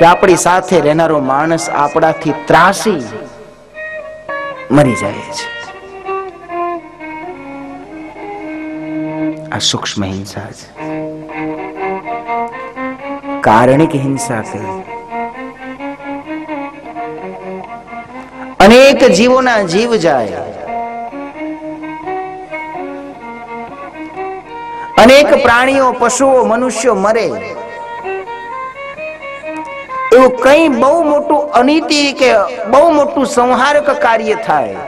કે આપણી સાથે રહેનારો માણસ આપણાથી ત્રાસી મરી જાય છે. આ સૂક્ષ્મ હિંસા છે. કારણિક હિંસા કહે. અનેક જીવોના જીવ જાય, અનેક પ્રાણીઓ, પશુઓ, મનુષ્યો મરે, એવું કઈ બહુ મોટું અનીતિ કે બહુ મોટું સંહારક કાર્ય થાય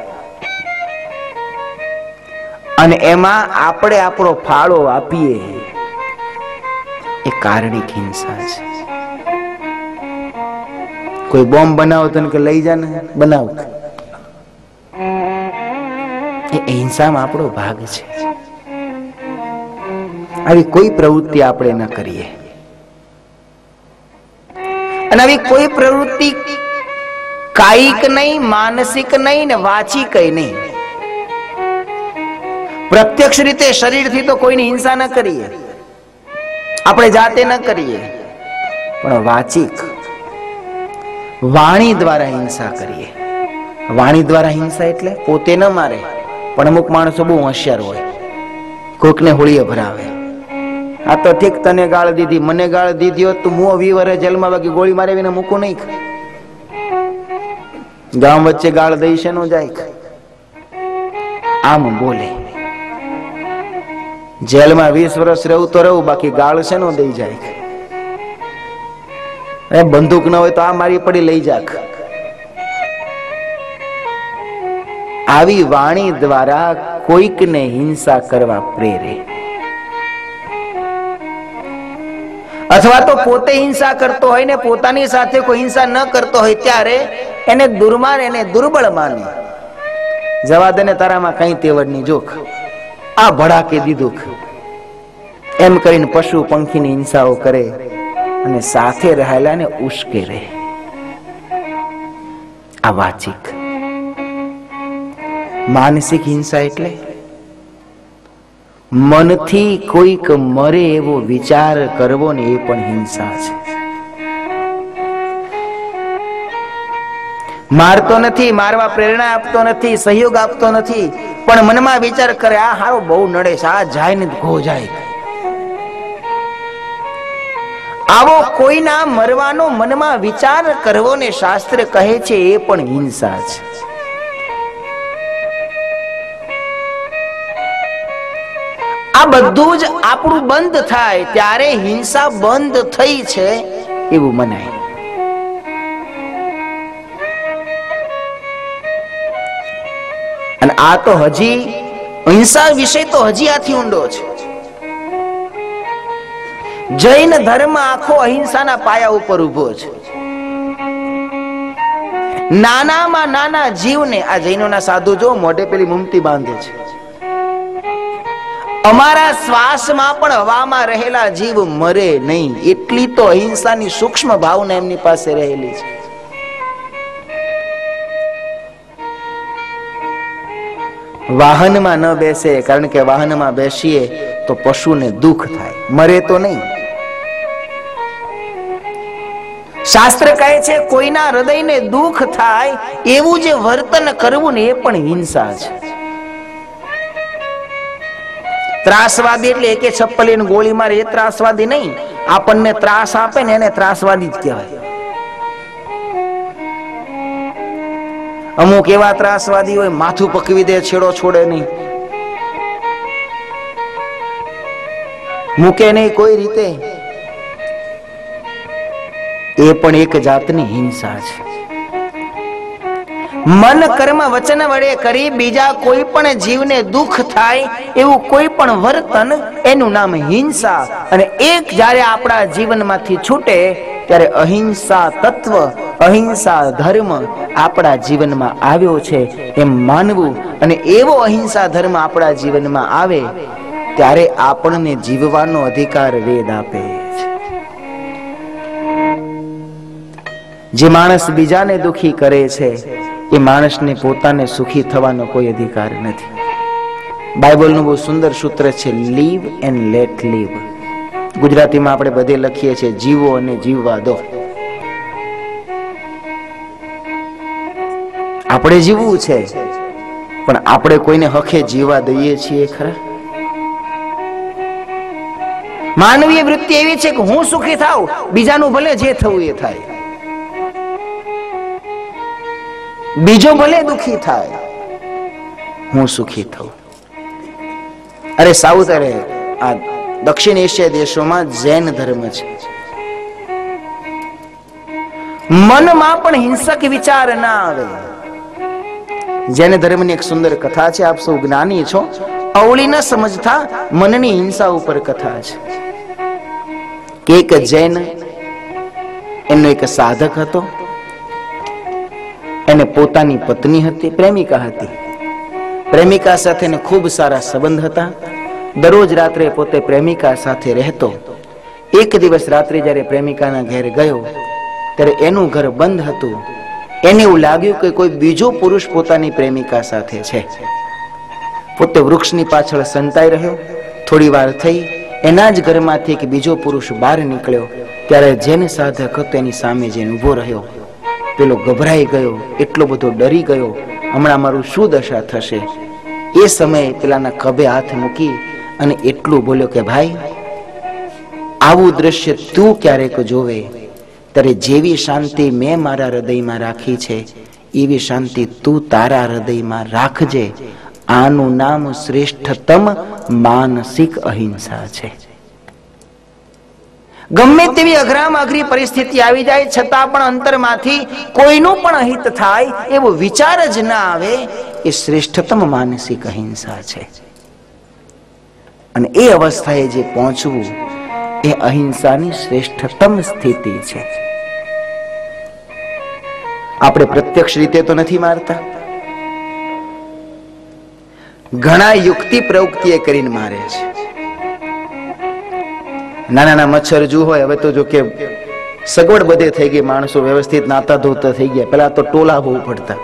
અને એમાં આપણે આપણો ફાળો આપીએ, એ કારણિક હિંસા છે. કોઈ બોમ્બ બનાવો તો કે લઈ જા ને, બનાવ, એ હિંસામાં આપણો ભાગ છે. આવી કોઈ પ્રવૃત્તિ આપણે ન કરીએ. અને આવી કોઈ પ્રવૃત્તિ કાયિક નહીં, માનસિક નહીં ને વાચિક નહીં. પ્રત્યક્ષ રીતે શરીરથી તો કોઈની હિંસા ન કરીએ, આપણે જાતે ન કરીએ, પણ વાચિક વાણી દ્વારા હિંસા કરીએ. વાણી દ્વારા હિંસા એટલે પોતે ન મારે, પણ અમુક માણસો બહુ હોશિયાર હોય, કોઈકને હોળીએ ભરાવે. આ તો ઠીક, તને ગાળ દીધી, મને ગાળ દીધી હોત તો હું 20 વર્ષ જેલમાં, બાકી ગોળી મારે વિના મૂકું નહીં. ગામ વચ્ચે ગાળ દઈ છે નો જાય, આમ બોલે. જેલમાં 20 વર્ષ રહું તો રહું, બાકી ગાળ છે નો દઈ જાય. બંદૂક ન હોય તો આ મારી પડી લઈ જાક. આવી વાણી દ્વારા કોઈકને હિંસા કરવા પ્રેરે, અથવા તો પોતે હિંસા કરતો હોય ને પોતાની સાથે કોઈ હિંસા ન કરતો હોય ત્યારે એને દુર્માન, એને દુર્બળ માને. જવા દે ને, તારામાં કઈ તેવડની જોખ, આ ભડાકે દીધું, એમ કરીને પશુ પંખીની હિંસાઓ કરે અને સાથે રહેલા ને ઉશ્કેરે. આ વાચિક. માનસિક હિંસા એટલે મનથી કોઈક મરે એવો વિચાર કરવો ને, એ પણ હિંસા છે. મારતો નથી, મારવા પ્રેરણા આપતો નથી, સહયોગ આપતો નથી, પણ મનમાં વિચાર કરે આ હારો બહુ નડે છે, આ જાય ને ઘો જાય. આવો કોઈના મરવાનો મનમાં વિચાર કરવો ને શાસ્ત્ર કહે છે એ પણ હિંસા છે. આ બધું જ આપણું બંધ થાય ત્યારે હિંસા બંધ થઈ છે એવું મનાય. અને આ તો હજી હિંસા વિષય તો હજી આથી ઊંડો છે. જૈન ધર્મ આખો અહિંસાના પાયા ઉપર ઉભો છે. નાનામાં નાના જીવને, આ જૈનોના સાધુ જો મોઢે પેલી મુમતી બાંધે છે, અમારા શ્વાસમાં પણ હવામાં રહેલા જીવ મરે નહીં, એટલી તો અહિંસાની સૂક્ષ્મ ભાવના એમની પાસે રહેલી છે. વાહનમાં ન બેસે, કારણ કે વાહનમાં બેસીએ તો પશુને દુઃખ થાય, મરે તો નહીં. શાસ્ત્ર કહે છે કોઈના હૃદયને દુઃખ થાય એવું જે વર્તન કરવું ને એ પણ હિંસા છે. ત્રાસવાદી એટલે એકે છપ્પલ લઈને ગોળી મારે એ ત્રાસવાદી નહીં. આપણને ત્રાસ આપે ને એને ત્રાસવાદી જ કહેવાય. અમુક એવા ત્રાસવાદી હોય માથું પકવી દે, છેડો છોડે નહીં, મૂકે નહીં કોઈ રીતે, એ પણ એક જાતની હિંસા છે. મન કર્મ વચન વડે કરી બીજા કોઈ પણ જીવને દુઃખ થાય એવું કોઈ પણ વર્તન, એનું નામ હિંસા. અને એક જ્યારે આપણા જીવનમાંથી છૂટે ત્યારે અહિંસા તત્વ, અહિંસા ધર્મ આપણા જીવનમાં આવ્યો છે એમ માનવું. અને એવો અહિંસા ધર્મ આપણા જીવનમાં આવે ત્યારે આપણને જીવવાનો અધિકાર વેદ આપે છે. જે માણસ બીજાને દુખી કરે છે એ માણસને પોતાને સુખી થવાનો કોઈ અધિકાર નથી. બાઇબલનું બહુ સુંદર સૂત્ર છે, લીવ એન્ડ લેટ લીવ. ગુજરાતીમાં આપણે બધે લખીએ છીએ જીવો અને જીવવા દો. આપણે જીવવું છે, પણ આપણે કોઈને હખે જીવવા દઈએ છીએ ખરા? માનવીય વૃત્તિ એવી છે કે હું સુખી થાઉં, બીજાનું ભલે જે થવું એ થાય, બીજો ભલે દુખી થાય, હું સુખી થઉં. અરે સાઉથ, અરે આ દક્ષિણ એશિયા દેશોમાં જૈન ધર્મ છે. મનમાં પણ હિંસક વિચાર ના આવે. જૈન ધર્મની એક સુંદર કથા છે, આપ સૌ જ્ઞાની છો. અવળી ન સમજતા મનની હિંસા ઉપર કથા છે કે એક જૈન, એનો એક સાધક હતો. એને પોતાની પત્ની હતી, પ્રેમિકા હતી. પ્રેમિકા સાથે ખૂબ સારા સંબંધ હતા. દરરોજ રાત્રે પોતે પ્રેમિકા સાથે રહેતો. એક દિવસ રાત્રે જ્યારે પ્રેમિકાના ઘેર ગયો ત્યારે એનું ઘર બંધ હતું. એને એવું લાગ્યું કે કોઈ બીજો પુરુષ પોતાની પ્રેમિકા સાથે છે. પોતે વૃક્ષની પાછળ સંતાઈ રહ્યો. થોડી વાર થઈ, એના જ ઘરમાંથી એક બીજો પુરુષ બહાર નીકળ્યો. ત્યારે જૈન સાધક હતો એની સામે જઈને ઉભો રહ્યો. પેલો ગભરાઈ ગયો, એટલો બધો ડરી ગયો, હમણાં મારું શું દશા થશે. એ સમયે પેલાના ખભે હાથ મૂકી અને એટલું બોલ્યો કે ભાઈ, આવું દ્રશ્ય તું ક્યારેક જોવે ત્યારે જેવી શાંતિ મેં મારા હૃદયમાં રાખી છે એવી શાંતિ તું તારા હૃદયમાં રાખજે. આનું નામ શ્રેષ્ઠતમ માનસિક અહિંસા છે. ગમે તેવી અઘરામાં અઘરી પરિસ્થિતિ આવી જાય છતાં પણ અંતરમાંથી કોઈનું પણ અહિત થાય એવો વિચાર જ ના આવે, એ શ્રેષ્ઠતમ માનસિક અહિંસા છે. અને એ અવસ્થાએ જે પહોંચવું એ અહિંસાની શ્રેષ્ઠતમ સ્થિતિ છે. આપણે પ્રત્યક્ષ રીતે તો નથી મારતા, ઘણા યુક્તિ પ્રયુક્તિ કરીને મારે છે. નાના નાના મચ્છર જુ હોય, હવે તો જો કે સગવડ બધે થઈ ગઈ, માણસો વ્યવસ્થિત નાતા ધોતા થઈ ગયા. પેલા તો ટોલા બહુ પડતા.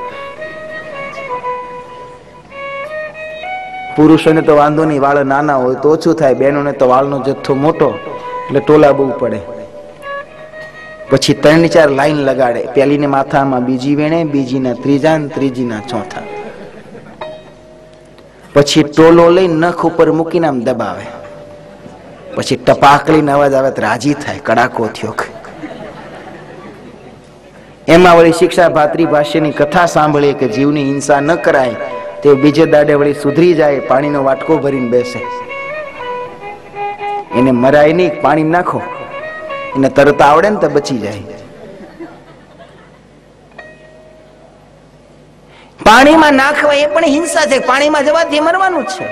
પુરુષોને તો વાંધો નહીં, વાળ નાના હોય તો ઓછું થાય, બહેનોને તો વાળનો જથ્થો મોટો એટલે ટોલા બહુ પડે. પછી 3-4 લાઈન લગાડે, પેલીને માથામાં બીજી વેણે, બીજીના ત્રીજા, ત્રીજીના ચોથા. પછી ટોલો લઈ નખ ઉપર મૂકીને આમ દબાવે. પછી ટપાકલીનો અવાજ આવે તો રાજી થાય, કડાકો થયો. એમાં વળી શિક્ષા ભાતરી ભાષ્યની કથા સાંભળીએ કે જીવની હિંસા ન કરાય, તે બીજે દાડે વળી સુધરી જાય, પાણીનો વાટકો ભરીને બેસે. એને મરાય નહીં, પાણી નાખો, એને તરત આવડે ને તો બચી જાય. પાણીમાં નાખવા એ પણ હિંસા છે, પાણીમાં જવાથી મરવાનું જ છે.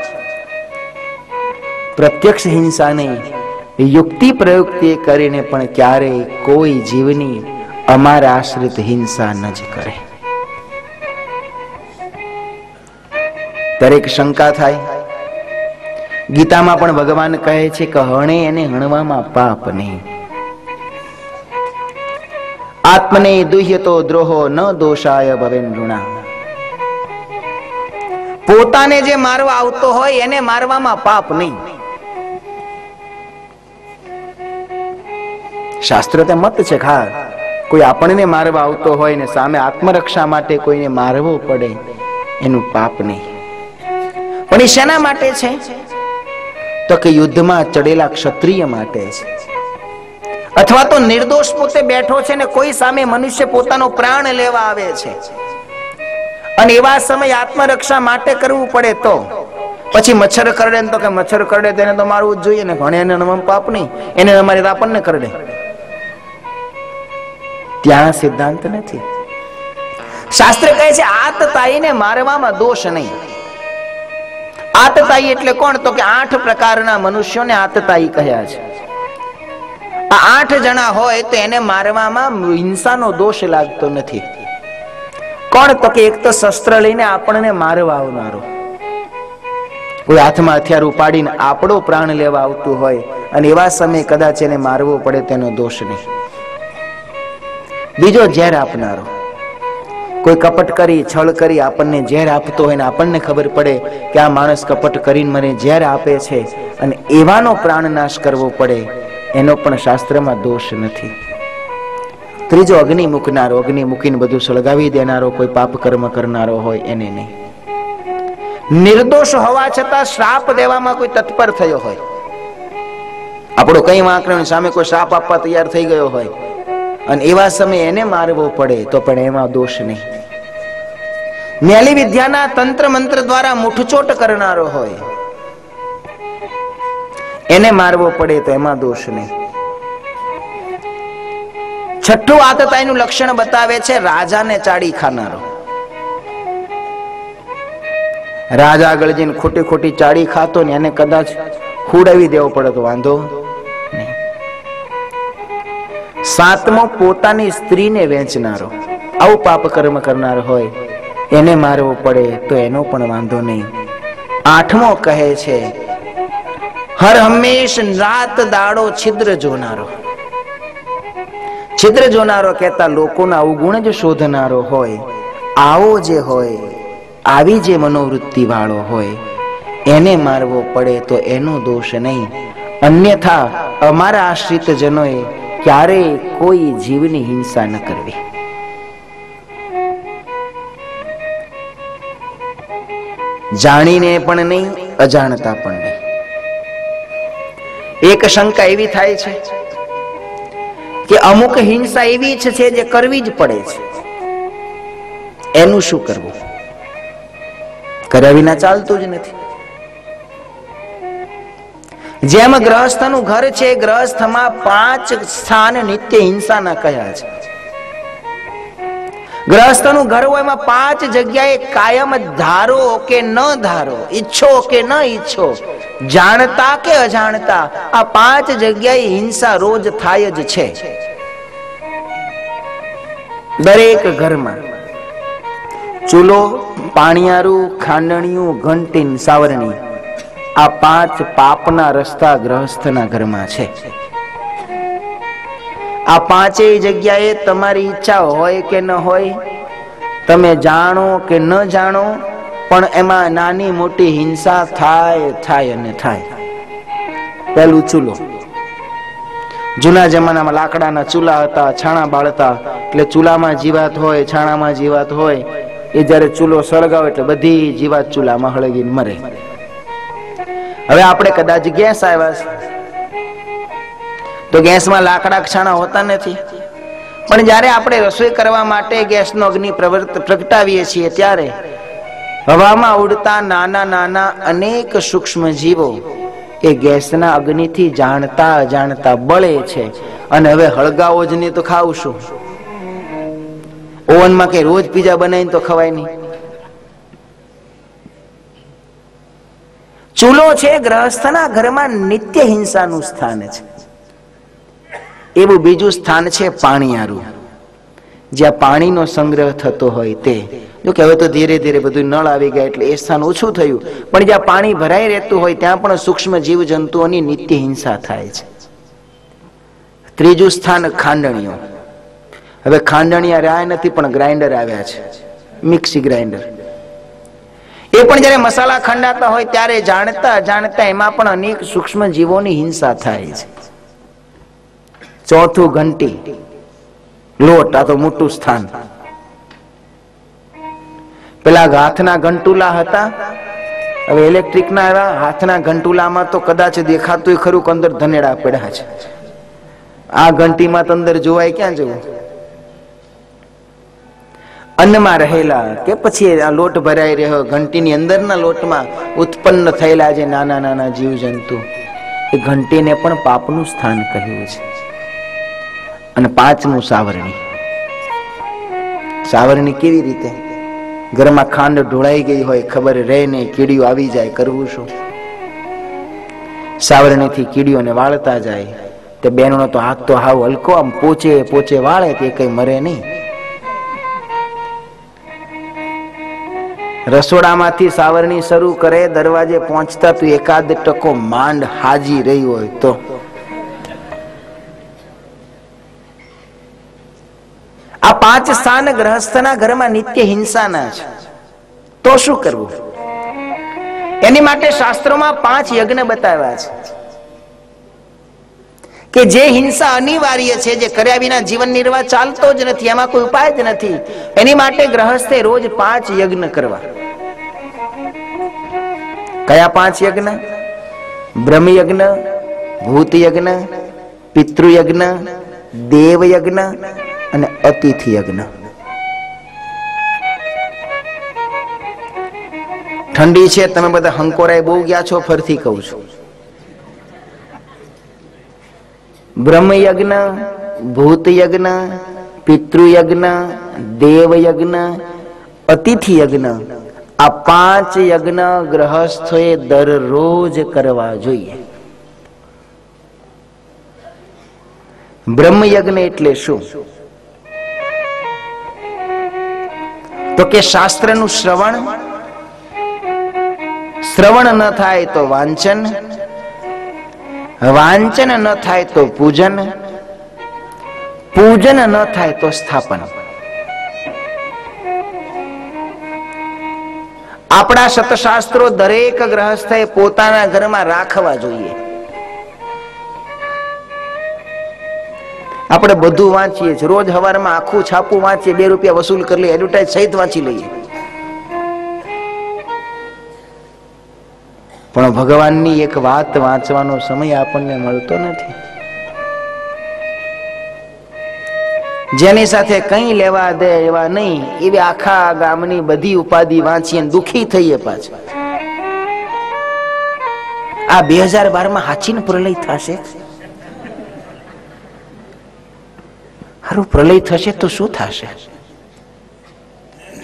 પ્રત્યક્ષ હિંસા નહીં, યુક્તિ પ્રયુક્તિ કરીને પણ ક્યારેય કોઈ જીવની અમારા આશ્રિત હિંસા ન જ કરે. દરેક શંકા થાય. ગીતામાં પણ ભગવાન કહે છે કે હણે એને હણવામાં પાપ નહીં. આત્મને દુહ્યતો દ્રોહો ન દોષાય ભવેન ઋણા. પોતાને જે મારવા આવતો હોય એને મારવામાં પાપ નહીં. શાસ્ત્ર તે મત છે ખા, કોઈ આપણને મારવા આવતો હોય ને સામે આત્મરક્ષા માટે કોઈને મારવો પડે એનું પાપ નહીં. પણ એ શેના માટે છે? તો કે યુદ્ધમાં ચડેલા ક્ષત્રિય માટે છે. અથવા તો નિર્દોષ પોતે બેઠો છે ને કોઈ સામે મનુષ્ય પોતાનો પ્રાણ લેવા આવે છે અને એવા સમય આત્મરક્ષા માટે કરવું પડે તો. પછી મચ્છર કરડે ને તો કે મચ્છર કરડે તેને તો મારવું જ જોઈએ ને, ઘણે એને પાપ નહીં, એને અમારે તો આપણને કરડે. ત્યાં સિદ્ધાંત નથી. શાસ્ત્ર કહે છે આતતાઈને મારવામાં દોષ નહીં. આતતાઈ એટલે કોણ? તો કે 8 પ્રકારના મનુષ્યોને આતતાઈ કહ્યા છે. આ 8 જણા હોય તો એને મારવામાં હિંસાનો દોષ લાગતો નથી. કોણ? તો કે એક તો શસ્ત્ર લઈને આપણને મારવા આવનારો, કોઈ હાથમાં હથિયાર ઉપાડીને આપણો પ્રાણ લેવા આવતું હોય અને એવા સમયે કદાચ એને મારવો પડે તેનો દોષ નહીં. બીજો ઝેર આપનારો, કોઈ કપટ કરી છળ કરી આપણને ઝેર આપતો હોય ને આપણને ખબર પડે કે આ માણસ કપટ કરીને મને ઝેર આપે છે અને એવાનો પ્રાણ નાશ કરવો પડે, એનો પણ શાસ્ત્રમાં દોષ નથી. ત્રીજો અગ્નિ મૂકનારો, અગ્નિ મૂકીને બધું સળગાવી દેનારો, કોઈ પાપ કર્મ કરનારો હોય એને નહીં. નિર્દોષ હોવા છતાં શ્રાપ દેવામાં કોઈ તત્પર થયો હોય, આપણો કઈ વાંકણ સામે કોઈ શ્રાપ આપવા તૈયાર થઈ ગયો હોય અને એવા સમયે એને મારવો પડે તો પણ એમાં દોષ નહીં. ન્યાલી વિદ્યાના તંત્ર મંત્ર દ્વારા મુઠચોટ કરનારો હોય, એને મારવો પડે તો એમાં દોષ નહીં. છઠ્ઠું આતતાઈનું લક્ષણ બતાવે છે રાજાને ચાડી ખાનારો. રાજા આગળ જઈને ખોટી ખોટી ચાડી ખાતો ને એને કદાચ ખોડાવી દેવો પડે તો વાંધો નહીં. સાતમો પોતાની સ્ત્રીને વેચનારો, આવું પાપ કર્મ કરનાર હોય એને મારવો પડે તો એનો પણ વાંધો નહીં. આઠમો કહે છે હર હંમેશ રાત દાડો છિદ્ર જોનારો. છિદ્ર જોનારો કહેતા લોકોના અવગુણ જ શોધનારો હોય, આવો જે હોય, આવી જે મનોવૃત્તિ વાળો હોય એને મારવો પડે તો એનો દોષ નહીં. અન્યથા અમારા આશ્રિત જનોએ ક્યારેય કોઈ જીવની હિંસા ન કરવી. જાણીને પણ નહીં, અજાણતા પણ નહીં. એક શંકા એવી થાય છે કે અમુક હિંસા એવી છે જે કરવી જ પડે છે, એનું શું કરવું? કર્યા વિના ચાલતું જ નથી. જેમ ગ્રહસ્થનું ઘર છે, ગ્રહસ્થમાં 5 સ્થાન નિત્ય હિંસાના કયા છે. ગ્રહસ્થનું ઘર હોય એમાં 5 જગ્યાએ કાયમ ધારો કે ન ધારો, ઈચ્છો કે ન ઈચ્છો, જાણતા કે અજાણતા, આ 5 જગ્યાએ હિંસા રોજ થાય જ છે. દરેક ઘરમાં ચૂલો, પાણીયારું, ખાંડણિયું, ઘંટીન, સાવરણી, આ 5 પાપના રસ્તા ગ્રહસ્થના ઘરમાં છે. આ 5 જગ્યાએ તમારી ઈચ્છા હોય કે ન હોય, તમે જાણો કે ન જાણો, પણ એમાં નાની મોટી હિંસા થાય અને થાય. પહેલું ચૂલો. જૂના જમાનામાં લાકડાના ચૂલા હતા, છાણા બાળતા, એટલે ચૂલામાં જીવાત હોય, છાણામાં જીવાત હોય, એ જયારે ચૂલો સળગાવે એટલે બધી જીવાત ચૂલામાં હળગીને મરે. હવે આપણે કદાચ ગેસ આવ્યા તો ગેસમાં લાકડા છાણા હોતા નથી, પણ જ્યારે આપણે રસોઈ કરવા માટે ગેસનો અગ્નિ પ્રગટાવીએ છીએ ત્યારે હવામાં ઉડતા નાના નાના અનેક સૂક્ષ્મ જીવો એ ગેસના અગ્નિથી જાણતા અજાણતા બળે છે. અને હવે હળગાવો જ નહીં તો ખાવશું? ઓવનમાં કે રોજ પીઝા બનાવીને તો ખવાય નહીં. ચૂલો છે ગ્રહસ્થના ઘરમાં નિત્ય હિંસાનું સ્થાન છે. એવું બીજું સ્થાન છે પાણીયારું, જ્યાં પાણીનો સંગ્રહ થતો હોય તે. જો કે હવે તો ધીરે ધીરે બધું નળ આવી ગયા એટલે એ સ્થાન ઓછું થયું, પણ જ્યાં પાણી ભરાઈ રહેતું હોય ત્યાં પણ સૂક્ષ્મ જીવ જંતુઓની નિત્ય હિંસા થાય છે. ત્રીજું સ્થાન ખાંડણીઓ. હવે ખાંડણીયા રહ્યા નથી, પણ ગ્રાઇન્ડર આવ્યા છે, મિક્સી ગ્રાઇન્ડર. એ પણ જયારે મસાલા ખંડાતા હોય ત્યારે જાણતા અજાણતા એમાં પણ અનેક સૂક્ષ્મ જીવોની હિંસા થાય છે. ચોથું ઘંટી, લોટ. આ તો મોટું સ્થાન. પેલા હાથના ઘંટુલા હતા, હવે ઇલેક્ટ્રિક ના આવ્યા. હાથના ઘંટુલામાં તો કદાચ દેખાતું ખરું કે અંદર ધનેડા પડ્યા છે. આ ઘંટીમાં તો અંદર જોવાય ક્યાં જવું? અન્નમાં રહેલા કે પછી આ લોટ ભરાઈ રહ્યો, ઘંટીની અંદરના લોટમાં ઉત્પન્ન થયેલા જે નાના નાના જીવ જંતુ, એ ઘંટીને પણ પાપનું સ્થાન કહ્યું છે. અને પાંચમું સાવરણી. સાવરણી કેવી રીતે? ઘરમાં ખાંડ ઢોળાઈ ગઈ હોય, ખબર રહે નહીં, કીડીઓ આવી જાય, કરવું શું? સાવરણીથી કીડીઓને વાળતા જાય. તે બેનનો તો હાથ તો હાવ હલકો, આમ પોચે પોચે વાળે તે કઈ મરે નહીં. રસોડામાંથી સાવરણી શરૂ કરે, દરવાજે પહોંચતા તું એકાદ ટકો માંડ હાજી રહી હોય તો. આ 5 સ્થાન ગ્રહસ્થના ઘરમાં નિત્ય હિંસાના છે. તો શું કરવું? એની માટે શાસ્ત્રોમાં 5 યજ્ઞ બતાવ્યા છે કે જે હિંસા અનિવાર્ય છે, જે કર્યા વિના જીવન નિર્વાહ ચાલતો જ નથી, એમાં કોઈ ઉપાય જ નથી, એની માટે ગ્રહસ્થે રોજ 5 યજ્ઞ કરવા. કયા 5 યજ્ઞ? બ્રહ્મ યજ્ઞ, ભૂત યજ્ઞ, પિતૃ યજ્ઞ, દેવ યજ્ઞ અને અતિથિ યજ્ઞ. ઠંડી છે, તમે બધા હંકોરાય બહુ ગયા છો, ફરથી કહું છું. બ્રહ્મ યજ્ઞ, ભૂત યજ્ઞ, પિતૃ યજ્ઞ, દેવ યજ્ઞ, અતિથિ યજ્ઞ, આ 5 યજ્ઞ ગ્રહસ્થોએ દરરોજ કરવા જોઈએ. બ્રહ્મ યજ્ઞ એટલે શું? તો કે શાસ્ત્રનું શ્રવણ, શ્રવણ ન થાય તો વાંચન, વાંચન ન થાય તો પૂજન, પૂજન ન થાય તો સ્થાપન. આપણા સતશાસ્ત્રો દરેક ગ્રહસ્થે પોતાના ઘરમાં રાખવા જોઈએ. આપણે બધું વાંચીએ છીએ, રોજ સવારમાં આખું છાપું વાંચીએ, 2 રૂપિયા વસૂલ કરી લઈએ, એડવર્ટાઇઝ સહિત વાંચી લઈએ. પણ ભગવાનની એક વાત વાંચવાનો સમય આપણને મળતો નથી. જેની સાથે કઈ લેવા દે એવા નહીં, એવી આખા ગામની બધી ઉપાધિ વાંચીએ દુખી થઈએ પાછા. આ 2012 હાચીને પ્રલય થશે. હારું, પ્રલય થશે તો શું થશે?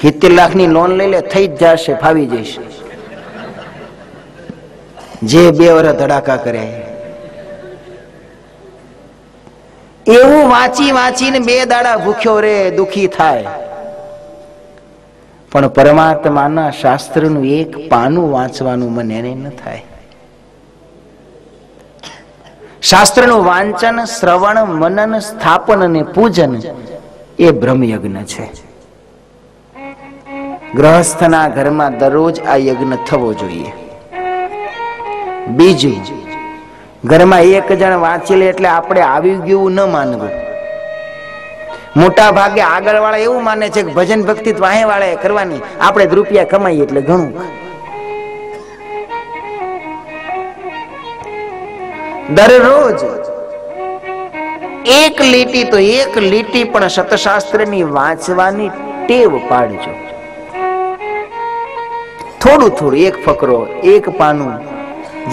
70 લાખની લોન લઈ લે, થઈ જ જશે, ફાવી જશે. જે 2 વર્ષ ધડાકા કરે એવું વાંચી વાંચીને 2 દાડા ભૂખ્યો રે, દુખી થાય. પણ પરમાત્માના શાસ્ત્રનું એક પાનું વાંચવાનું મન એને ન થાય. શાસ્ત્રનું વાંચન, શ્રવણ, મનન, સ્થાપન અને પૂજન એ બ્રહ્મયજ્ઞ છે. ગ્રહસ્થના ઘરમાં દરરોજ આ યજ્ઞ થવો જોઈએ. બીજું, ઘરમાં 1 જણ વાંચી લે એટલે આપણે આવી ગયું ન માનવું. મોટા ભાગે આગળ વાળા એવું માને છે કે ભજન ભક્તિ વાહે વાળા કરવાની, આપણે રૂપિયા કમાઈએ એટલે ઘણું. દરરોજ 1 લીટી તો 1 લીટી પણ સતશાસ્ત્રની વાંચવાની ટેવ પાડજો. થોડું થોડું, 1 ફકરો, 1 પાનું,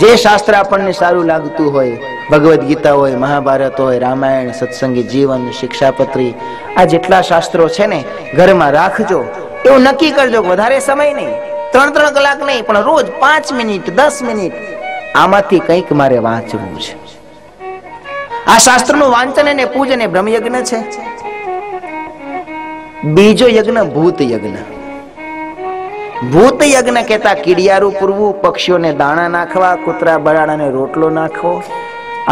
જે શાસ્ત્ર આપણને સારું લાગતું હોય, ભગવદ ગીતા હોય, મહાભારત હોય, રામાયણ, સત્સંગી જીવન, શિક્ષાપત્રી, આ જેટલા શાસ્ત્રો છે ને ઘરમાં રાખજો. એવું નક્કી કરજો કે વધારે સમય નહીં, 3-3 કલાક નહીં, પણ રોજ 5 મિનિટ 10 મિનિટ આમાંથી કંઈક મારે વાંચવું છે. આ શાસ્ત્રનું વાંચન અને પૂજન એ બ્રહ્મયજ્ઞ છે. બીજો યજ્ઞ ભૂત યજ્ઞ. ભૂત યજ્ઞ કહેતા કીડિયારું પૂરવું, પક્ષીઓને દાણા નાખવા, કૂતરા બરાડાને રોટલો નાખવો,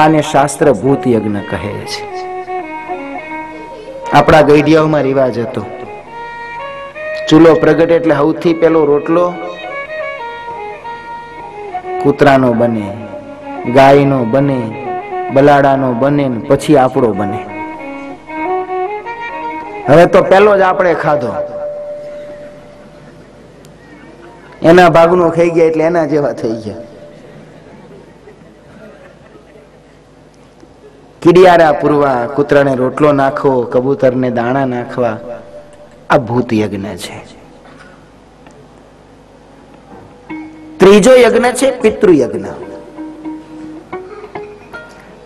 આને શાસ્ત્ર ભૂત યજ્ઞ કહે છે. આપણા ગઈડિયાઓમાં રિવાજ હતો, ચૂલો પ્રગટે એટલે સૌથી પહેલો રોટલો કૂતરાનો બને, ગાયનો બને, બલાડાનો બને, પછી આપણો બને. હવે તો પહેલો જ આપણે ખાધો, એના ભાગનો ખાઈ ગયા એટલે એના જેવા થઈ ગયા. કીડિયારા પૂરવા, કૂતરાને રોટલો નાખવો, કબૂતરને દાણા નાખવા, આ ભૂત યજ્ઞ છે. ત્રીજો યજ્ઞ છે પિતૃયજ્ઞ.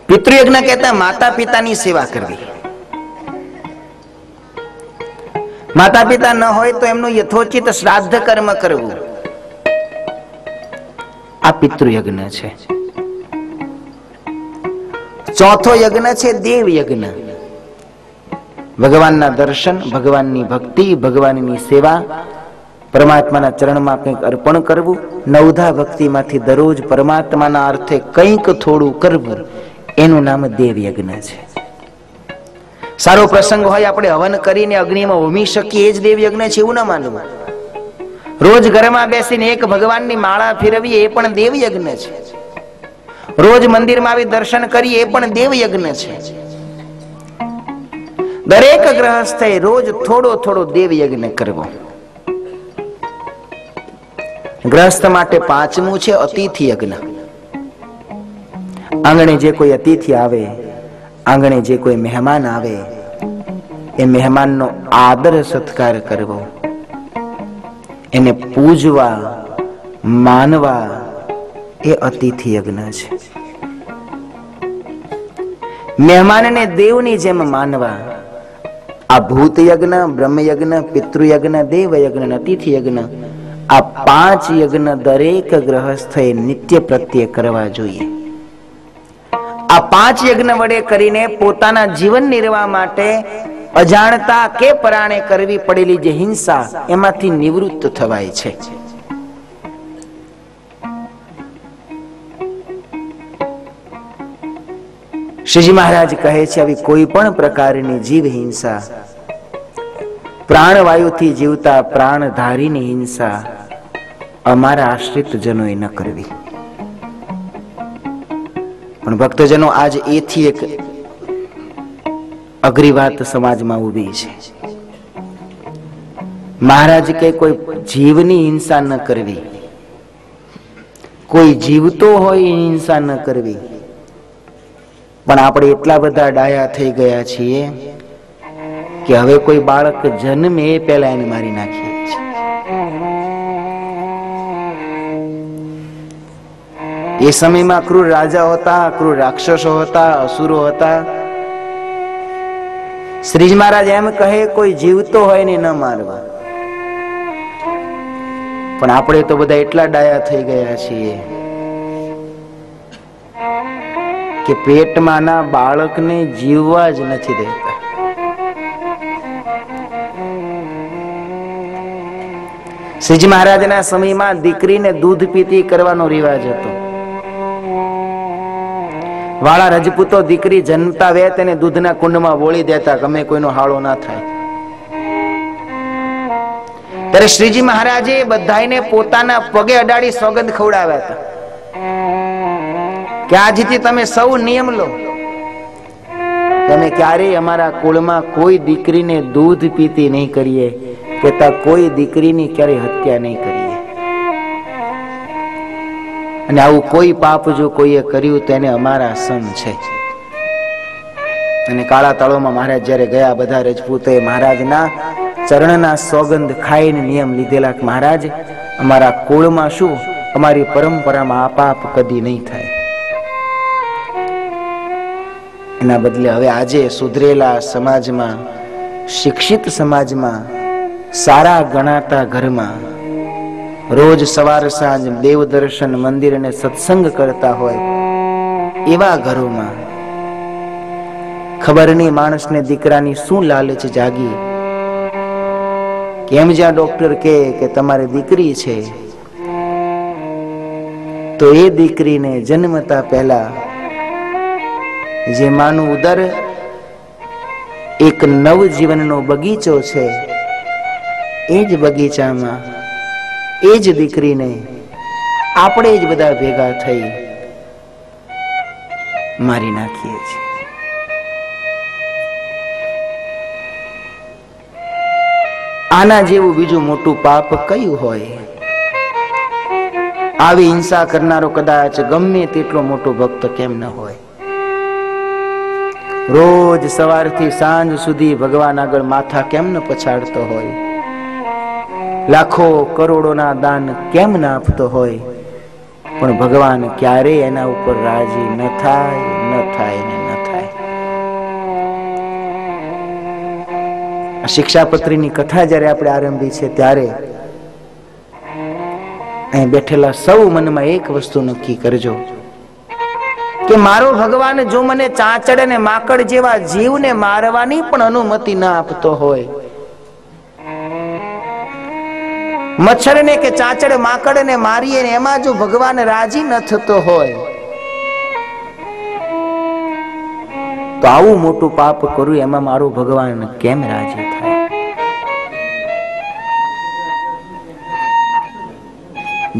પિતૃયજ્ઞ કહેતા માતા પિતાની સેવા કરવી. માતા પિતા ન હોય તો એમનું યથોચિત શ્રાદ્ધ કર્મ કરવું, આ પિતૃયજ્ઞ છે. ચોથો યજ્ઞ છે દેવ યજ્ઞ. ભગવાનના દર્શન, ભગવાનની ભક્તિ, ભગવાનની સેવા, પરમાત્માના ચરણમાં કંઈક અર્પણ કરવું. નવધા ભક્તિમાંથી દરરોજ પરમાત્માના અર્થે કંઈક થોડું કરવું, એનું નામ દેવ યજ્ઞ છે. સારો પ્રસંગ હોય, આપણે હવન કરીને અગ્નિમાં હોમી શકીએ, એ જ દેવ યજ્ઞ છે એવું ના માનવું. રોજ ઘરમાં બેસીને 1 ભગવાનની માળા ફેરવીએ, એ પણ દેવ યજ્ઞ છે. રોજ મંદિરમાં આવી દર્શન કરીએ એ પણ દેવ યજ્ઞ છે. દરેક ગ્રહસ્થે રોજ થોડો થોડો દેવ યજ્ઞ કરવો. ગ્રહસ્થ માટે પાંચમું છે અતિથિ યજ્ઞ. આંગણે જે કોઈ અતિથિ આવે, આંગણે જે કોઈ મહેમાન આવે, એ મહેમાનનો આદર સત્કાર કરવો, એને પૂજવા, માનવા, એ અતિથિ યજ્ઞ છે. મહેમાનને દેવની જેમ માનવા. આ ભૂત યજ્ઞ, બ્રહ્મ યજ્ઞ, પિતૃ યજ્ઞ, દેવ યજ્ઞ, અતિથિ યજ્ઞ, આ 5 યજ્ઞ દરેક ગ્રહસ્થે નિત્ય પ્રત્યે કરવા જોઈએ. આ 5 યજ્ઞ વડે કરીને પોતાના જીવન નિર્વાહ માટે અજાણતા કે પરાણે કરવી પડેલી જે હિંસા, એમાંથી નિવૃત્ત થવાય છે. શ્રીજી મહારાજ કહે છે, આવી કોઈ પણ પ્રકારની જીવ હિંસા, પ્રાણવાયુથી જીવતા પ્રાણધારીની હિંસા અમારા આશ્રિત જનોએ ન કરવી. પણ ભક્તજનો, આજ એથી એક અઘરી વાત સમાજમાં ઊભી છે. મહારાજ કે કોઈ જીવની હિંસા ન કરવી, કોઈ જીવતો હોય એ હિંસા ન કરવી. પણ આપણે એટલા બધા ડાયા થઈ ગયા છીએ કે હવે કોઈ બાળક જન્મે એ પહેલા એને મારી નાખીએ છીએ. એ સમયમાં ક્રૂર રાજા હતા, ક્રૂર રાક્ષસો હતા, અસુરો હતા. શ્રીજી મહારાજ એમ કહે, કોઈ જીવતો હોય ને ન મારવા. પણ આપણે તો બધા એટલા ડાયા થઈ ગયા છીએ કે પેટમાં ના બાળકને જીવવા જ નથી દેતા. શ્રીજી મહારાજના સમયમાં દીકરીને દૂધ પીતી કરવાનો રિવાજ હતો. વાળા રજપૂતો દીકરી જન્મતા વેત એને દૂધના કુંડમાં બોળી દેતા, ગમે કોઈનો હાળો ના થાય. ત્યારે શ્રીજી મહારાજે બધાને પોતાના પગે અડાડી સોગંદ ખવડાવ્યા હતા કે આજથી તમે સૌ નિયમ લો, તમે ક્યારેય અમારા કુળમાં કોઈ દીકરીને દૂધ પીતી નહીં કરીએ, કે કોઈ દીકરીની ક્યારેય હત્યા નહીં કરીએ. અને આવું કોઈ પાપ જો કોઈએ કર્યું તો એને અમારા સમ છે. અને કાળા તળોમાં મહારાજ જયારે ગયા, બધા રજપૂતોએ મહારાજના ચરણના સોગંદ ખાઈને નિયમ લીધેલા કે મહારાજ, અમારા કુળમાં શું, અમારી પરંપરામાં આ પાપ કદી નહીં થાય. એના બદલે હવે આજે સુધરેલા સમાજમાં, શિક્ષિત સમાજમાં, સારા ગણાતા ઘરમાં રોજ સવાર સાંજ દેવ દર્શન, મંદિર અને સત્સંગ કરતા હોય એવા ઘરોમાં ખબર નહીં માણસને દીકરાની શું લાલચ જાગી, કેમ જ્યાં ડોક્ટર કહે કે તમારી દીકરી છે, તો એ દીકરીને જન્મતા પહેલા જે માનું ઉદર એક નવજીવનનો બગીચો છે, એ જ બગીચામાં એ જ દીકરીને આપણે જ બધા ભેગા થઈ મારી નાખીએ છીએ. આના જેવું બીજું મોટું પાપ કયું હોય? આવી હિંસા કરનારો કદાચ ગમે તેટલો મોટો ભક્ત કેમ ન હોય. રોજ સવારથી સાંજ સુધી ભગવાન આગળ માથા કેમ ન પછાડતો હોય, લાખો કરોડોના દાન કેમ ના આપતો હોય, પણ ભગવાન ક્યારેય એના ઉપર રાજી ન થાય, ન થાય ને ન થાય. શિક્ષાપત્રીની કથા જયારે આપણે આરંભી છે ત્યારે અહીં બેઠેલા સૌ મનમાં એક વસ્તુ નક્કી કરજો કે મારો ભગવાન જો મને ચાંચડ અને માકડ જેવા જીવને મારવાની પણ અનુમતિ ના આપતો હોય, મચ્છરને કે ચાંચડ માકડને મારીએ એમાં જો ભગવાન રાજી ન થતો હોય, તો આવું મોટું પાપ કરું એમાં મારું ભગવાન કેમ રાજી થાય?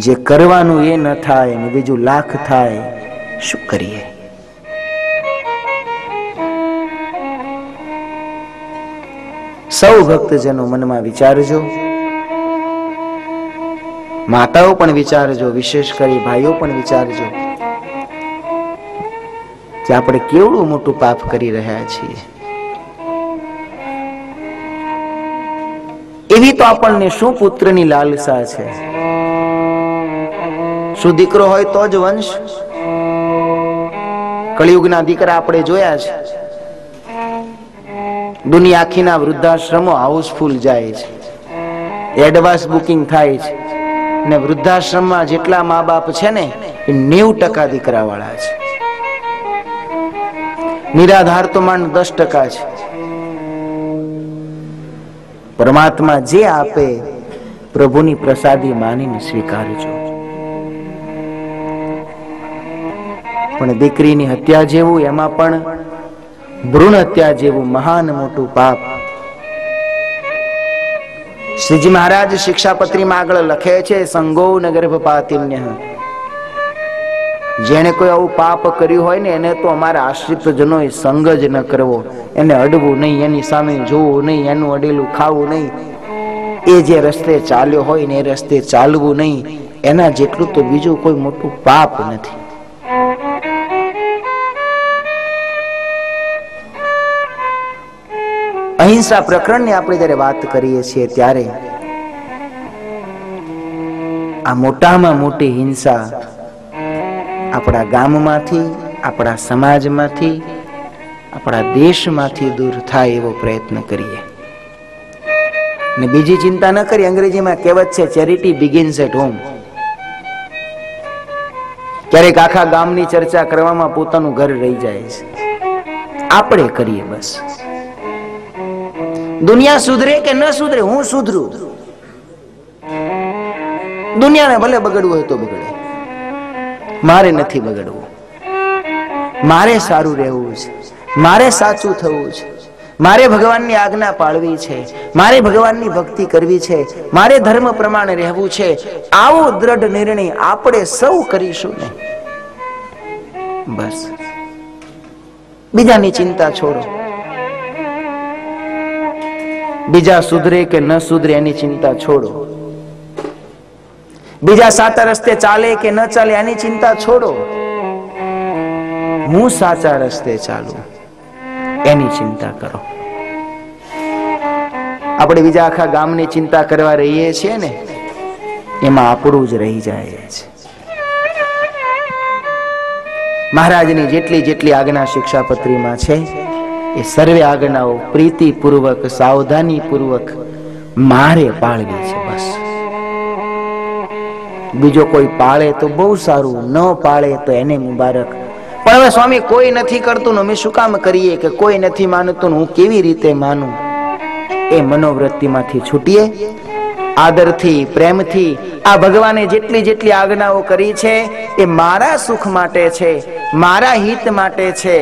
જે કરવાનું એ ન થાય ને બીજું લાખ થાય, શું કરીએ? સૌ ભક્તજનો મનમાં વિચારજો, માતાઓ પણ વિચારજો, વિશેષ કરી ભાઈઓ પણ વિચારજો કે આપણે કેવડું મોટું પાપ કરી રહ્યા છીએ. એવી તો આપણને શું પુત્રની લાલસા છે? શું દીકરો હોય તો જ વંશ? કળિયુગના દીકરા આપણે જોયા છે. દુનિયા આખીના વૃદ્ધાશ્રમો હાઉસફુલ જાય છે, એડવાન્સ બુકિંગ થાય છે, ને વૃદ્ધાશ્રમમાં જેટલા મા બાપ છે ને એ 90% દીકરા વાળા છે. નિરાધાર તો માંડ 10% છે. પરમાત્મા જે આપે પ્રભુની પ્રસાદી માનીને સ્વીકારજો. પણ દીકરીની હત્યા જેવું, એમાં પણ ભ્રૂણ હત્યા જેવું મહાન મોટું પાપ. શ્રીજી મહારાજ શિક્ષાપત્રીમાં આગળ લખે છે, સંગો ન ગર્ભપાતિન્ય. જેને કોઈ આવું પાપ કર્યું હોય ને એને તો અમારા આશ્રિત જનોએ સંગ જ ન કરવો, એને અડવું નહીં, એની સામે જોવું નહીં, એનું અડેલું ખાવું નહીં. એ જે રસ્તે ચાલ્યો હોય ને એ રસ્તે ચાલવું નહીં. એના જેટલું તો બીજું કોઈ મોટું પાપ નથી. અહિંસા પ્રકરણની આપણે જયારે વાત કરીએ છીએ ત્યારે આ મોટામાં મોટી હિંસા આપણા ગામમાંથી, આપણા સમાજમાંથી, આપણા દેશમાંથી દૂર થાય એવો પ્રયત્ન કરીએ. ને બીજી ચિંતા ન કરી. અંગ્રેજીમાં કહેવત છે, ચેરિટી બિગિન્સ એટ હોમ. ક્યારેક આખા ગામની ચર્ચા કરવામાં પોતાનું ઘર રહી જાય છે. આપણે કરીએ બસ. દુનિયા સુધરે કે ન સુધરે, હું સુધરું. દુનિયાને ભલે બગડવું હોય તો બગડે, મારે નથી બગડવું. મારે સારું રહેવું છે, મારે સાચું થવું છે, મારે ભગવાનની આજ્ઞા પાળવી છે, મારે ભગવાનની ભક્તિ કરવી છે, મારે ધર્મ પ્રમાણે રહેવું છે. આવો દ્રઢ નિર્ણય આપણે સૌ કરીશું ને બસ. બીજાની ચિંતા છોડો. બીજા સુધરે કે ન સુધરે એની ચિંતા છોડો. બીજા સાચા રસ્તે ચાલે કે ન ચાલે એની ચિંતા છોડો. હું સાચા રસ્તે ચાલું એની ચિંતા કરો. આપણે બીજા આખા ગામની ચિંતા કરવા રહીએ છીએ ને એમાં આપણું જ રહી જાય છે. મહારાજની જેટલી જેટલી આજ્ઞા શિક્ષાપત્રીમાં છે એ સર્વે આજ્ઞાઓ પ્રીતિપૂર્વક, સાવધાનીપૂર્વક મારે પાળવી છે બસ. બીજો કોઈ પાળે તો બહુ સારું, ન પાળે તો એને મુબારક. પણ હવે સ્વામી કોઈ નથી કરતું અમે શું કામ કરીએ? કે કોઈ નથી માનતું હું કેવી રીતે માનું? એ મનોવૃત્તિમાંથી છૂટીએ. આદરથી, પ્રેમથી આ ભગવાને જેટલી જેટલી આજ્ઞાઓ કરી છે એ મારા સુખ માટે છે, મારા હિત માટે છે,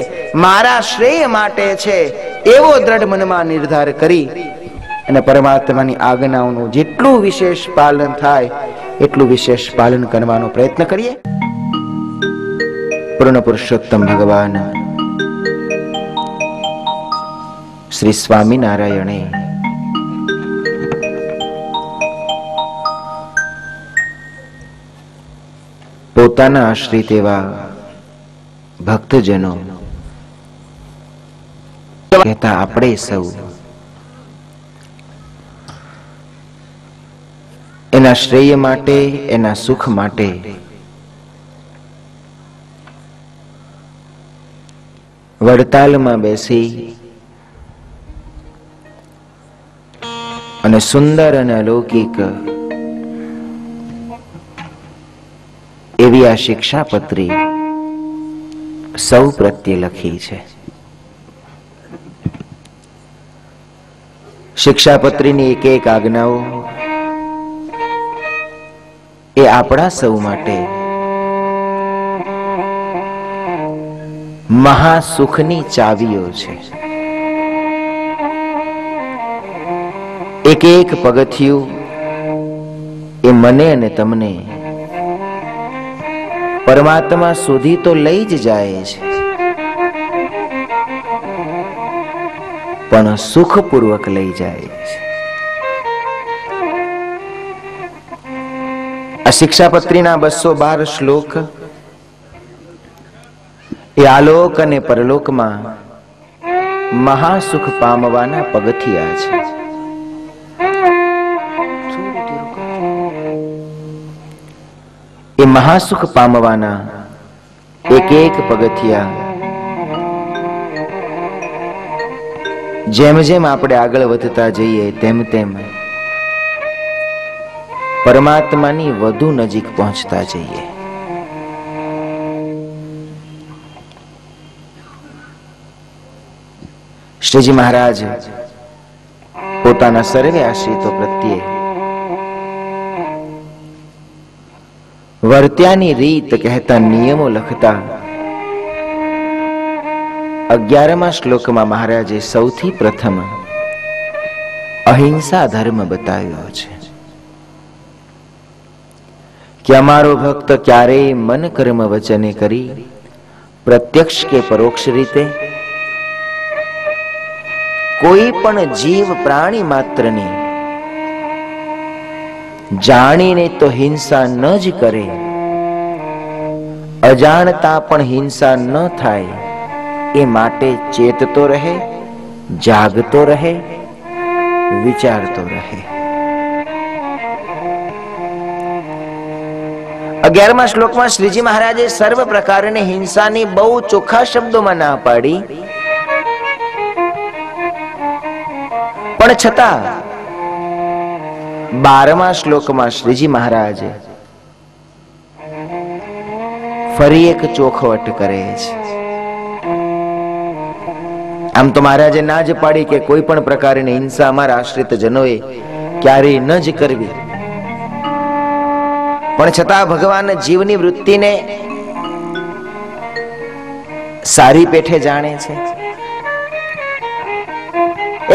મારા શ્રેય માટે છે. એવો દ્રઢ મનમાં નિર્ધાર કરી અને પરમાત્માની આજ્ઞાઓનું જેટલું વિશેષ પાલન થાય એટલું વિશેષ પાલન કરવાનો પ્રયત્ન કરીએ. પૂર્ણ પુરુષોત્તમ ભગવાન શ્રી સ્વામિનારાયણે પોતાના આશ્રિત એવા ભક્તજનો કહેતા આપણે સૌ એના શ્રેય માટે, એના સુખ માટે વડતાલમાં બેસી અને સુંદર અને અલૌકિક એવી આ શિક્ષાપત્રી સૌ પ્રત્યે લખી છે. શિક્ષાપત્રીની એક એક આજ્ઞાઓ એ આપણા સૌ માટે મહાસુખની ચાવીઓ છે. એક એક પગથિયું એ મને અને તમને પરમાત્મા સુધી તો લઈ જ જાય છે, પણ સુખપૂર્વક લઈ જાય છે. આ શિક્ષાપત્રીના 212 શ્લોક એ આલોક અને પરલોકમાં મહાસુખ પામવાના પગથિયા છે. એ મહાસુખ પામવાના એક એક પગથિયા જેમ જેમ આપણે આગળ વધતા જઈએ તેમ તેમ પરમાત્માની વધુ નજીક પહોંચતા જઈએ. શ્રીજી મહારાજ પોતાના સર્વે આશ્રિતો પ્રત્યે વર્ત્યાની રીત કહેતા નિયમો લખતા 11મા શ્લોકમાં મહારાજે સૌથી પ્રથમ અહિંસા ધર્મ બતાવ્યો છે કે અમારો ભક્ત ક્યારેય મન કર્મ વચને કરી પ્રત્યક્ષ કે પરોક્ષ રીતે કોઈ પણ જીવ પ્રાણી માત્રની જાણીને તો હિંસા ન જ કરે, અજાણતા પણ હિંસા ન થાય એ માટે ચેતતો રહે, જાગતો રહે, વિચારતો રહે. 11મા શ્લોકમાં શ્રીજી મહારાજે સર્વ પ્રકારની હિંસાની બહુ ચોખ્ખા શબ્દોમાં ના પાડી, પણ છતાં 12મા શ્લોકમાં શ્રીજી મહારાજ ફરી એક ચોખવટ કરે છે. આમ તો મહારાજે ના જ પાડી કે કોઈ પણ પ્રકારની હિંસા અમારા આશ્રિત જનોએ ક્યારેય ન જ કરવી, પણ છતાં ભગવાન જીવની વૃત્તિને સારી પેઠે જાણે છે,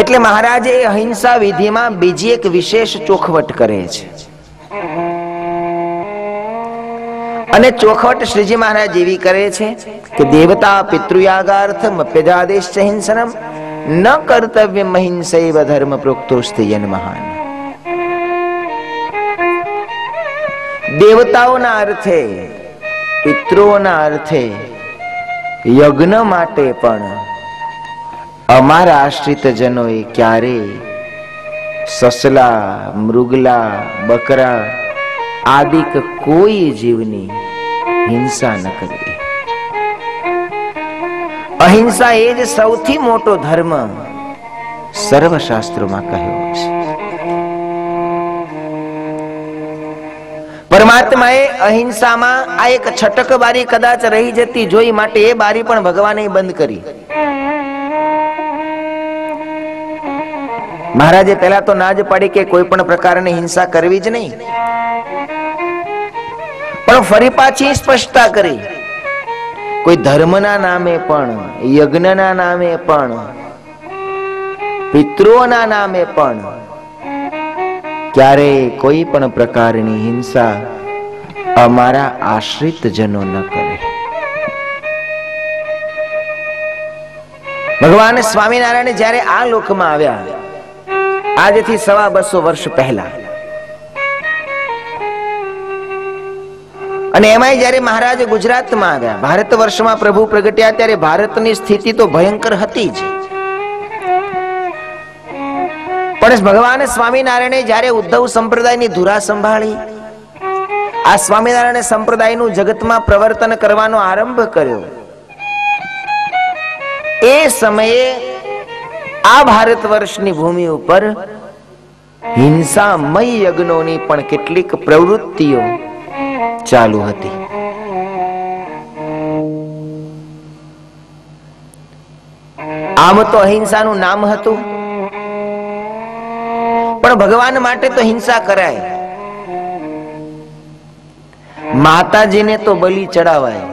એટલે મહારાજે અહિંસા વિધિમાં બીજી એક વિશેષ ચોખવટ કરે છે. અને ચોખવટ શ્રીજી મહારાજ એવી કરે છે કે દેવતા પિતૃયાગાર્થમ અપ્યજાદેશ્ચ હિંસનમ ન કર્તવ્યમ અહિંસૈવ ધર્મ પ્રોક્તોસ્તિ યન મહાન. દેવતાઓના અર્થે, પિતૃઓના અર્થે, યજ્ઞ માટે પણ અમારા આશ્રિત જનોએ ક્યારેય સસલા, મૃગલા, બકરા આદિક કોઈ જીવની હિંસા ન કરવી. અહિંસા એ જ સૌથી મોટો ધર્મ સર્વશાસ્ત્રોમાં કહ્યો છે. પરમાત્માએ અહિંસામાં આ એક છટક બારી કદાચ રહી જતી જોઈ, માટે એ બારી પણ ભગવાને બંધ કરી. મહારાજે પહેલા તો ના જ પાડી કે કોઈ પણ પ્રકારની હિંસા કરવી જ નહીં, પણ ફરી પાછી સ્પષ્ટતા કરી, કોઈ ધર્મના નામે પણ, યજ્ઞના નામે પણ, પિતૃઓના નામે પણ ક્યારેય કોઈ પણ પ્રકારની હિંસા અમારા આશ્રિત જનો ન કરે. ભગવાન સ્વામિનારાયણ જ્યારે આ લોકમાં આવ્યા, આજથી 250 વર્ષ પહેલા, અને એમાંય જ્યારે મહારાજ ગુજરાતમાં આવ્યા, ભારત વર્ષમાં પ્રભુ પ્રગટ્યા, ત્યારે ભારતની સ્થિતિ તો ભયંકર હતી જ. પણ ભગવાન સ્વામિનારાયણે જ્યારે ઉદ્ધવ સંપ્રદાયની ધુરા સંભાળી, આ સ્વામિનારાયણ સંપ્રદાયનું જગતમાં પ્રવર્તન કરવાનો આરંભ કર્યો, એ સમયે આ ભારત વર્ષની ભૂમિ ઉપર હિંસામય યજ્ઞોની પણ કેટલીક પ્રવૃત્તિઓ ચાલુ હતી. આમ તો અહિંસાનું નામ હતું, પણ ભગવાન માટે તો હિંસા કરાય. માતાજીને તો બલિ ચડાવાય,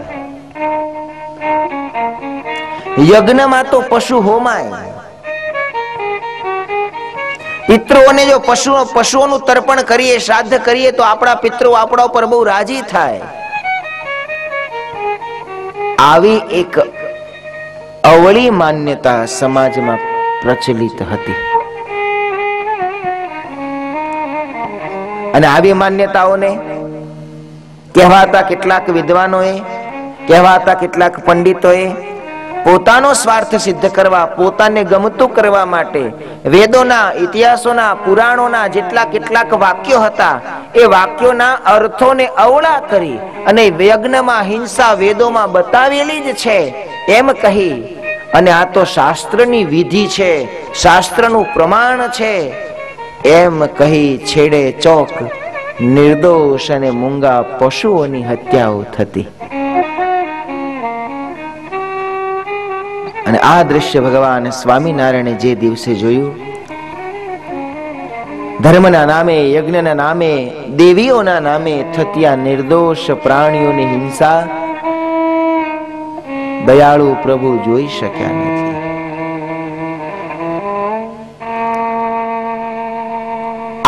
યજ્ઞમાં તો પશુ હોમાય, પિતૃઓને જો પશુઓનું તર્પણ કરીએ, શ્રાદ્ધ કરીએ, તો આપણા પિતૃઓ આપણા ઉપર બહુ રાજી થાય. આવી એક અવળી માન્યતા સમાજમાં પ્રચલિત હતી અને આવી માન્યતાઓને કહેવાતા કેટલાક વિદ્વાનોએ, કહેવાતા કેટલાક પંડિતોએ પોતાનો સ્વાર્થ સિદ્ધ કરવા, પોતાને ગમતું કરવા માટે વેદોના, ઇતિહાસોના, પુરાણોના જેટલા કેટલાક વાક્યો હતા એ વાક્યોના અર્થોને અવળા કરી અને યજ્ઞમાં હિંસા વેદોમાં બતાવેલી જ છે એમ કહી અને આ તો શાસ્ત્રની વિધિ છે, શાસ્ત્રનું પ્રમાણ છે એમ કહી છેડે ચોક નિર્દોષ અને મૂંગા પશુઓની હત્યાઓ થતી. અને આ દ્રશ્ય ભગવાન સ્વામિનારાયણે જે દિવસે જોયું, ધર્મના નામે, યજ્ઞના નામે, દેવીઓના નામે થતી આ નિર્દોષ પ્રાણીઓની હિંસા દયાળુ પ્રભુ જોઈ શક્યા નથી.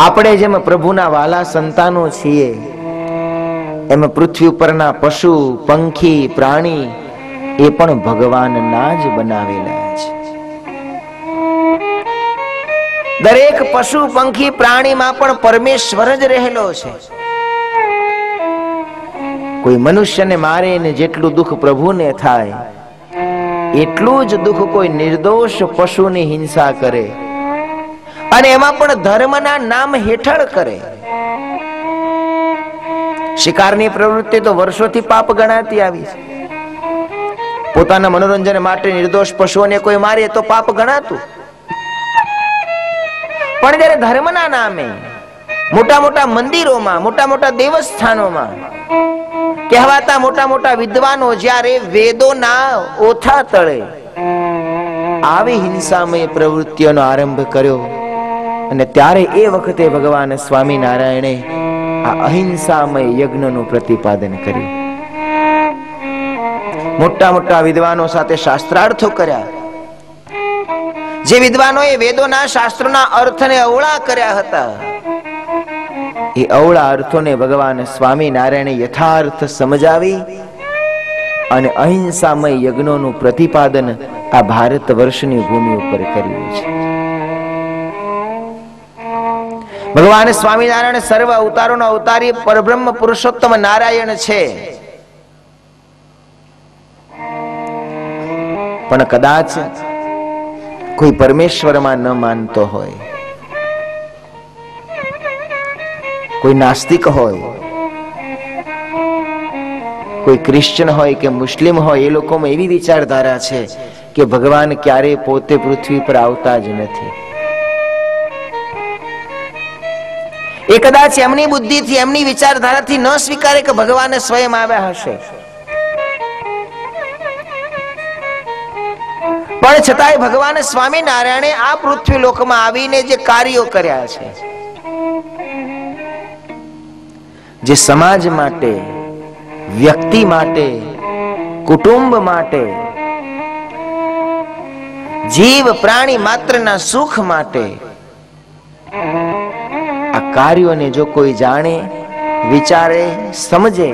આપણે જેમ પ્રભુના વાલા સંતાનો છીએ એમ પૃથ્વી ઉપરના પશુ, પંખી, પ્રાણી એ પણ ભગવાનના જ બનાવેલા છે. દરેક પશુ, પંખી, પ્રાણીમાં પણ પરમેશ્વર જ રહેલો છે. કોઈ મનુષ્યને મારે ને જેટલું દુઃખ પ્રભુને થાય એટલું જ દુઃખ કોઈ નિર્દોષ પશુની હિંસા કરે અને એમાં પણ ધર્મના નામ હેઠળ કરે. શિકારની પ્રવૃત્તિ તો વર્ષોથી પાપ ગણાતી આવી છે. પોતાના મનોરંજન માટે નિર્દોષ પશુઓને કોઈ મારે તો પાપ ગણાતું. પણ જ્યારે ધર્મના નામે મોટા મોટા મંદિરોમાં, મોટા મોટા દેવસ્થાનોમાં કહેવાતા મોટા મોટા વિદ્વાનો જ્યારે વેદોના ઓથા તળે આવી હિંસામય પ્રવૃત્તિઓનો આરંભ કર્યો અને ત્યારે એ વખતે ભગવાન સ્વામિનારાયણે આ અહિંસામય યજ્ઞનું પ્રતિપાદન કર્યું. મોટા મોટા વિદ્વાનો સાથે શાસ્ત્રાર્થો કર્યા. જે વિદ્વાનોએ વેદોના, શાસ્ત્રોના અર્થને અવળા કર્યા હતા એ અવળા અર્થોને ભગવાન સ્વામિનારાયણે યથાર્થ સમજાવી અને અહિંસામય યજ્ઞોનું પ્રતિપાદન આ ભારત વર્ષની ભૂમિ ઉપર કર્યું છે. ભગવાન સ્વામિનારાયણ સર્વ અવતારોનો અવતારી પરબ્રહ્મ પુરુષોત્તમ નારાયણ છે. પણ કદાચ કોઈ પરમેશ્વરમાં ન માનતો હોય, કોઈ નાસ્તિક હોય, કોઈ ક્રિશ્ચન હોય કે મુસ્લિમ હોય, એ લોકોમાં એવી વિચારધારા છે કે ભગવાન ક્યારેય પોતે પૃથ્વી પર આવતા જ નથી. એ કદાચ એમની બુદ્ધિથી, એમની વિચારધારાથી ન સ્વીકારે કે ભગવાન સ્વયં આવ્યા હશે. પણ છતાંય ભગવાન સ્વામિનારાયણે આ પૃથ્વી લોકમાં આવીને જે કાર્યો કર્યા છે, જે સમાજ માટે, વ્યક્તિ માટે, કુટુંબ માટે, જીવ પ્રાણી માત્રના સુખ માટે આ કાર્યોને જો કોઈ જાણે, વિચારે, સમજે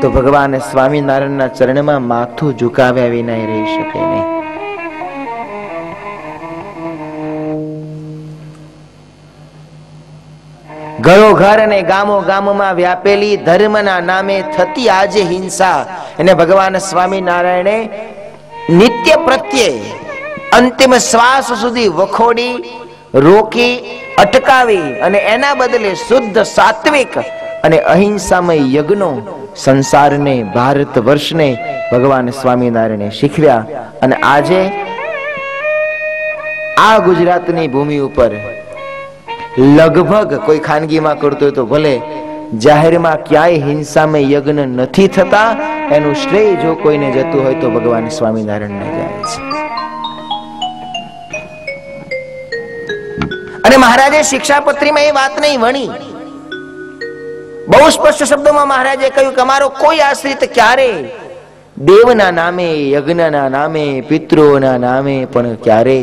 તો ભગવાન સ્વામિનારાયણના ચરણમાં માથું ઝુકાવ્યા વિના રહી શકે નહીં. ઘરો ઘર અને ગામો ગામમાં વ્યાપેલી ધર્મના નામે થતી આજે હિંસા એને ભગવાન સ્વામિનારાયણે નિત્ય પ્રત્યે અંતિમ શ્વાસ સુધી વખોડી, રોકી, અટકાવી અને એના બદલે શુદ્ધ, સાત્વિક અને અહિંસામય યજ્ઞો સંસારને, ભારત વર્ષને ભગવાન સ્વામિનારાયણે શીખવ્યા. અને આજે આ ગુજરાતની ભૂમિ ઉપર લગભગ કોઈ ખાનગીમાં કરતો હોય તો ભલે, જાહેરમાં ક્યાંય હિંસામય યજ્ઞ નથી થતા એનું શ્રેય જો કોઈને જતું હોય તો ભગવાન સ્વામિનારાયણને જાય છે. અને મહારાજે શિક્ષાપત્રીમાં એ વાત નહીં વણી. બહુ સ્પષ્ટ શબ્દોમાં મહારાજે કહ્યું કે અમારો કોઈ આશ્રિત ક્યારે દેવના નામે, યજ્ઞના નામે, પિતૃઓના નામે પણ ક્યારે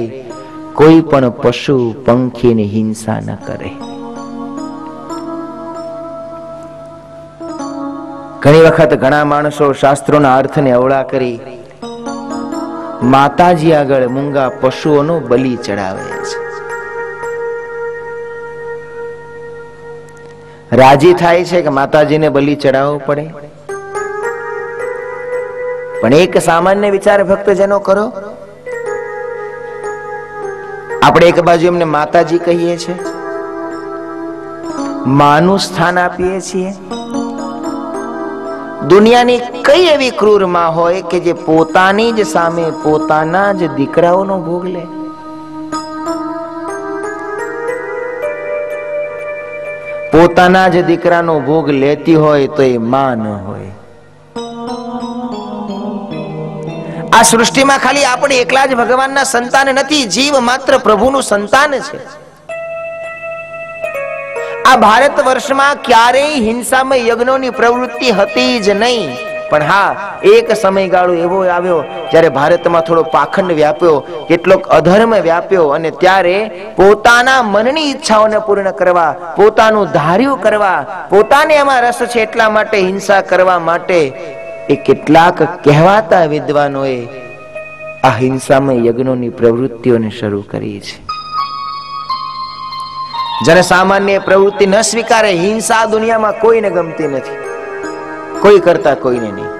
કોઈ પણ પશુ પંખીની હિંસા ન કરે. ઘણી વખત ઘણા માણસો શાસ્ત્રોના અર્થને અવળા કરી માતાજી આગળ મૂંગા પશુઓનો બલિ ચડાવે છે. રાજી થાય છે કે માતાજીને બલિ ચડાવવો પડે, પણ એક સામાન્ય વિચાર ભક્તજનો કરો. આપણે એક બાજુ એમને માતાજી કહીએ છીએ, માનું સ્થાન આપીએ છીએ. દુનિયાની કઈ એવી ક્રૂર માં હોય કે જે પોતાની જ સામે પોતાના જ દીકરાઓનો ભોગ લે? પોતાના જ દીકરાનો ભોગ લેતી હોય તો એ માં ન હોય. આ સૃષ્ટિમાં ખાલી આપણે એકલા જ ભગવાનના સંતાન નથી, જીવ માત્ર પ્રભુનું સંતાન છે. આ ભારત વર્ષમાં ક્યારેય હિંસામય યજ્ઞોની પ્રવૃત્તિ હતી જ નહીં. પણ હા, એક સમયગાળો એવો આવ્યો જ્યારે ભારતમાં થોડો પાખંડ વ્યાપ્યો, કેટલોક અધર્મ વ્યાપ્યો, અને ત્યારે પોતાના મનની ઈચ્છાઓને પૂર્ણ કરવા, પોતાનું ધાર્યું કરવા, પોતાને એમાં રસ છે એટલા માટે હિંસા કરવા માટે એ કેટલાક કહેવાતા વિદ્વાનોએ આ હિંસામય યજ્ઞોની પ્રવૃત્તિઓને શરૂ કરી છે. જનસામાન્ય પ્રવૃત્તિ ન સ્વીકારે. હિંસા દુનિયામાં કોઈને ગમતી નથી, કોઈ કરતા કોઈને નહીં.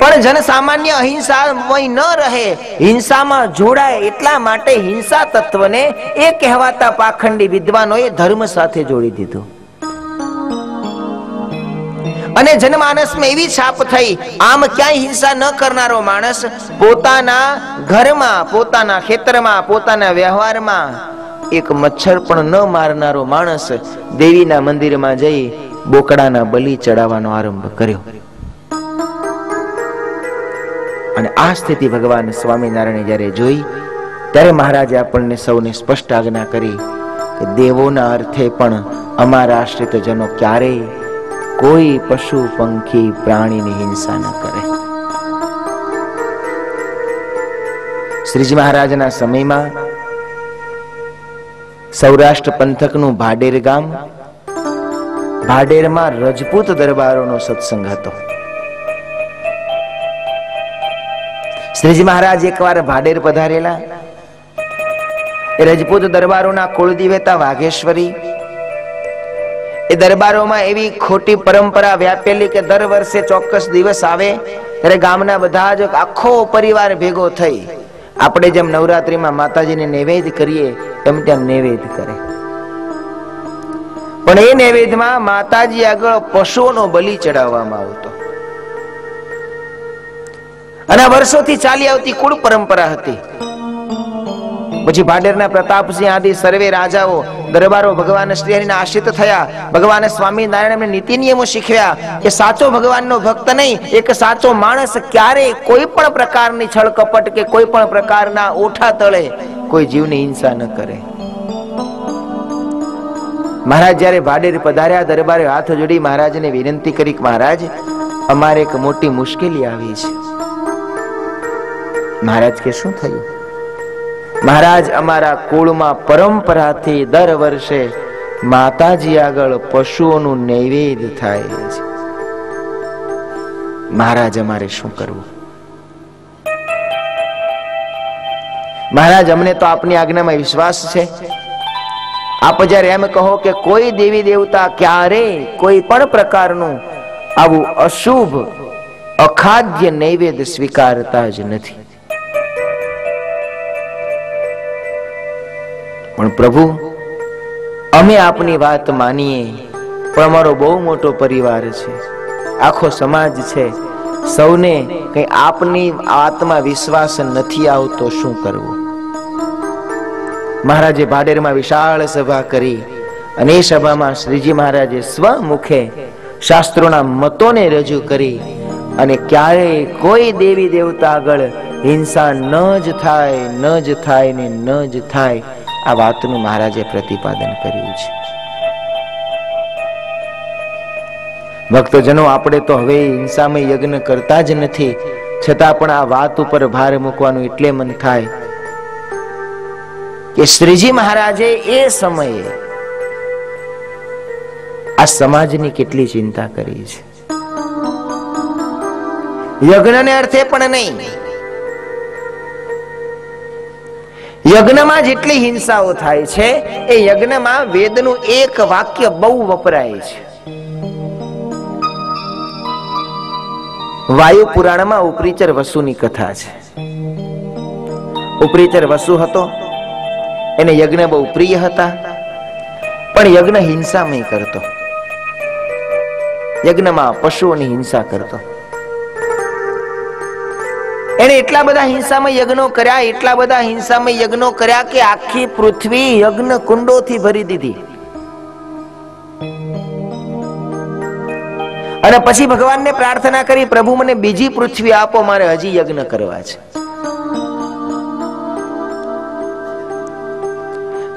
પણ જનસામાન્ય અહિંસામય ન રહે, હિંસામાં જોડાય એટલા માટે હિંસા તત્વને એ કહેવાતા પાખંડી વિદ્વાનોએ ધર્મ સાથે જોડી દીધું. અને જનમાનસમાં એવી છાપ થઈ, આમ ક્યાંય હિંસા ન કરનારો માણસ પોતાના ઘરમાં, પોતાના ખેતરમાં, પોતાના વ્યવહારમાં એક મચ્છર પણ ન મારનારો માણસ દેવીના મંદિરમાં જઈ બોકડાના બલિ ચડાવવાનો આરંભ કર્યો. અને આ સ્થિતિ ભગવાન સ્વામિનારાયણે જ્યારે જોઈ ત્યારે મહારાજે આપણને સૌને સ્પષ્ટ આજ્ઞા કરી કે દેવોના અર્થે પણ અમારા આશ્રિત જનો ક્યારેય કોઈ પશુ પંખી પ્રાણીની હિંસા ન કરે. શ્રીજી મહારાજના સમયમાં સૌરાષ્ટ્ર પંથકનું ભાડેર ગામ, ભાડેરમાં રજપૂત દરબારોનો સત્સંગ હતો. શ્રીજી મહારાજ એકવાર ભાડેર પધારેલા. એ રજપૂત દરબારોના કુળદેવતા વાઘેશ્વરી, એ દરબારોમાં એવી ખોટી પરંપરા વ્યાપેલી કે દર વર્ષે ચોક્કસ દિવસ આવે ત્યારે ગામના બધા જ આખો પરિવાર ભેગો થઈ આપણે જેમ નવરાત્રીમાં માતાજીને નૈવેદ્ય કરીએ એમ ત્યાં નૈવેદ્ય કરે. પણ એ નૈવેદ્યમાં માતાજી આગળ પશુઓનો બલિ ચડાવવામાં આવતો. અને વર્ષોથી ચાલી આવતી કુળ પરંપરા હતી. પછી ભાડેરના પ્રતાપસિંહ આદિ સર્વે રાજાઓ, દરબારો ભગવાન શ્રી હરિના આશ્રિત થયા. ભગવાન સ્વામિનારાયણ એમને નીતિ નિયમો શીખવ્યા કે સાચો ભગવાનનો ભક્ત નહીં, એક સાચો માણસ ક્યારેય કોઈ પણ પ્રકારની છળ કપટ કે કોઈ પણ પ્રકારના ઓઠા તળે કોઈ જીવની હિંસા ન કરે. મહારાજ જયારે ભાડેર પધાર્યા, દરબારે હાથ જોડી મહારાજને વિનંતી કરી કે મહારાજ, અમારે એક મોટી મુશ્કેલી આવી છે. મહારાજ કે શું થયું? મહારાજ, અમારા કુળમાં પરંપરાથી દર વર્ષે માતાજી આગળ પશુઓનું નૈવેદ્ય થાય છે. મહારાજ, અમારે શું કરવું? મહારાજ, અમને તો આપની આજ્ઞામાં વિશ્વાસ છે. આપ જયારે એમ કહો કે કોઈ દેવી દેવતા ક્યારે કોઈ પણ પ્રકારનું આવું અશુભ અખાદ્ય નૈવેદ્ય સ્વીકારતા જ નથી. પણ પ્રભુ, અમે આપની વાત માનીએ, પણ અમારો બહુ મોટો પરિવાર છે, આખો સમાજ છે, સૌને કઈ આપની વાતમાં વિશ્વાસ નથી આવતો, શું કરવું? મહારાજે ભાડેરમાં વિશાળ સભા કરી અને એ સભામાં શ્રીજી મહારાજે સ્વમુખે શાસ્ત્રોના મતોને રજૂ કરી અને ક્યારેય કોઈ દેવી દેવતા આગળ હિંસા ન જ થાય, ન જ થાય ને ન જ થાય, આ વાતનું મહારાજે પ્રતિપાદન કર્યું છે. ભક્તજનો, આપણે તો હવે હિંસામય યજ્ઞ કરતા જ નથી, છતાં પણ આ વાત ઉપર ભાર મૂકવાનું એટલે મન થાય કે શ્રીજી મહારાજે એ સમયે આ સમાજની કેટલી ચિંતા કરી છે. યજ્ઞને અર્થે પણ નહીં, યજ્ઞમાં જેટલી હિંસાઓ થાય છે એ યજ્ઞમાં વેદનું એક વાક્ય બહુ વપરાય છે. વાયુ પુરાણમાં ઉપરીચર વસુની કથા છે. ઉપરીચર વસુ હતો, એને યજ્ઞ બહુ પ્રિય હતા, પણ યજ્ઞ હિંસામય કરતો. યજ્ઞમાં પશુઓની હિંસા કરતો. એને એટલા બધા હિંસામય યજ્ઞો કર્યા, એટલા બધા હિંસામય યજ્ઞો કર્યા કે આખી પૃથ્વી યજ્ઞ કુંડોથી ભરી દીધી. અને પછી ભગવાનને પ્રાર્થના કરી, પ્રભુ મને બીજી પૃથ્વી આપો, મારે હજી યજ્ઞ કરવા છે.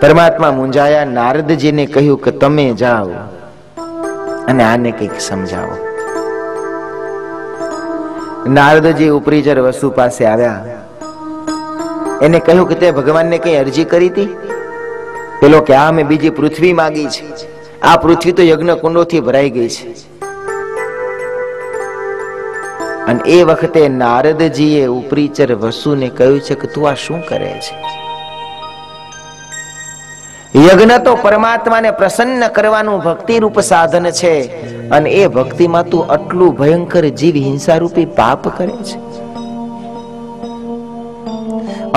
પરમાત્મા મુંજાયા, નારદજીને કહ્યું કે તમે જાઓ અને આને કંઈક સમજાવો. નારદજી ઉપરીચર વસુ પાસે આવ્યા. એને કહ્યું કે તે ભગવાનને કઈ અરજી કરી હતી? પેલો કે આ મેં બીજી પૃથ્વી માંગી છે, આ પૃથ્વી તો યજ્ઞ કુંડોથી ભરાઈ ગઈ છે. અને એ વખતે નારદજીએ ઉપરીચર વસુને કહ્યું છે કે તું આ શું કરે છે? યજ્ઞ તો પરમાત્માને પ્રસન્ન કરવાનું ભક્તિ રૂપ સાધન છે, અને એ ભક્તિમાં તું આટલું ભયંકર જીવ હિંસા રૂપી પાપ કરે છે.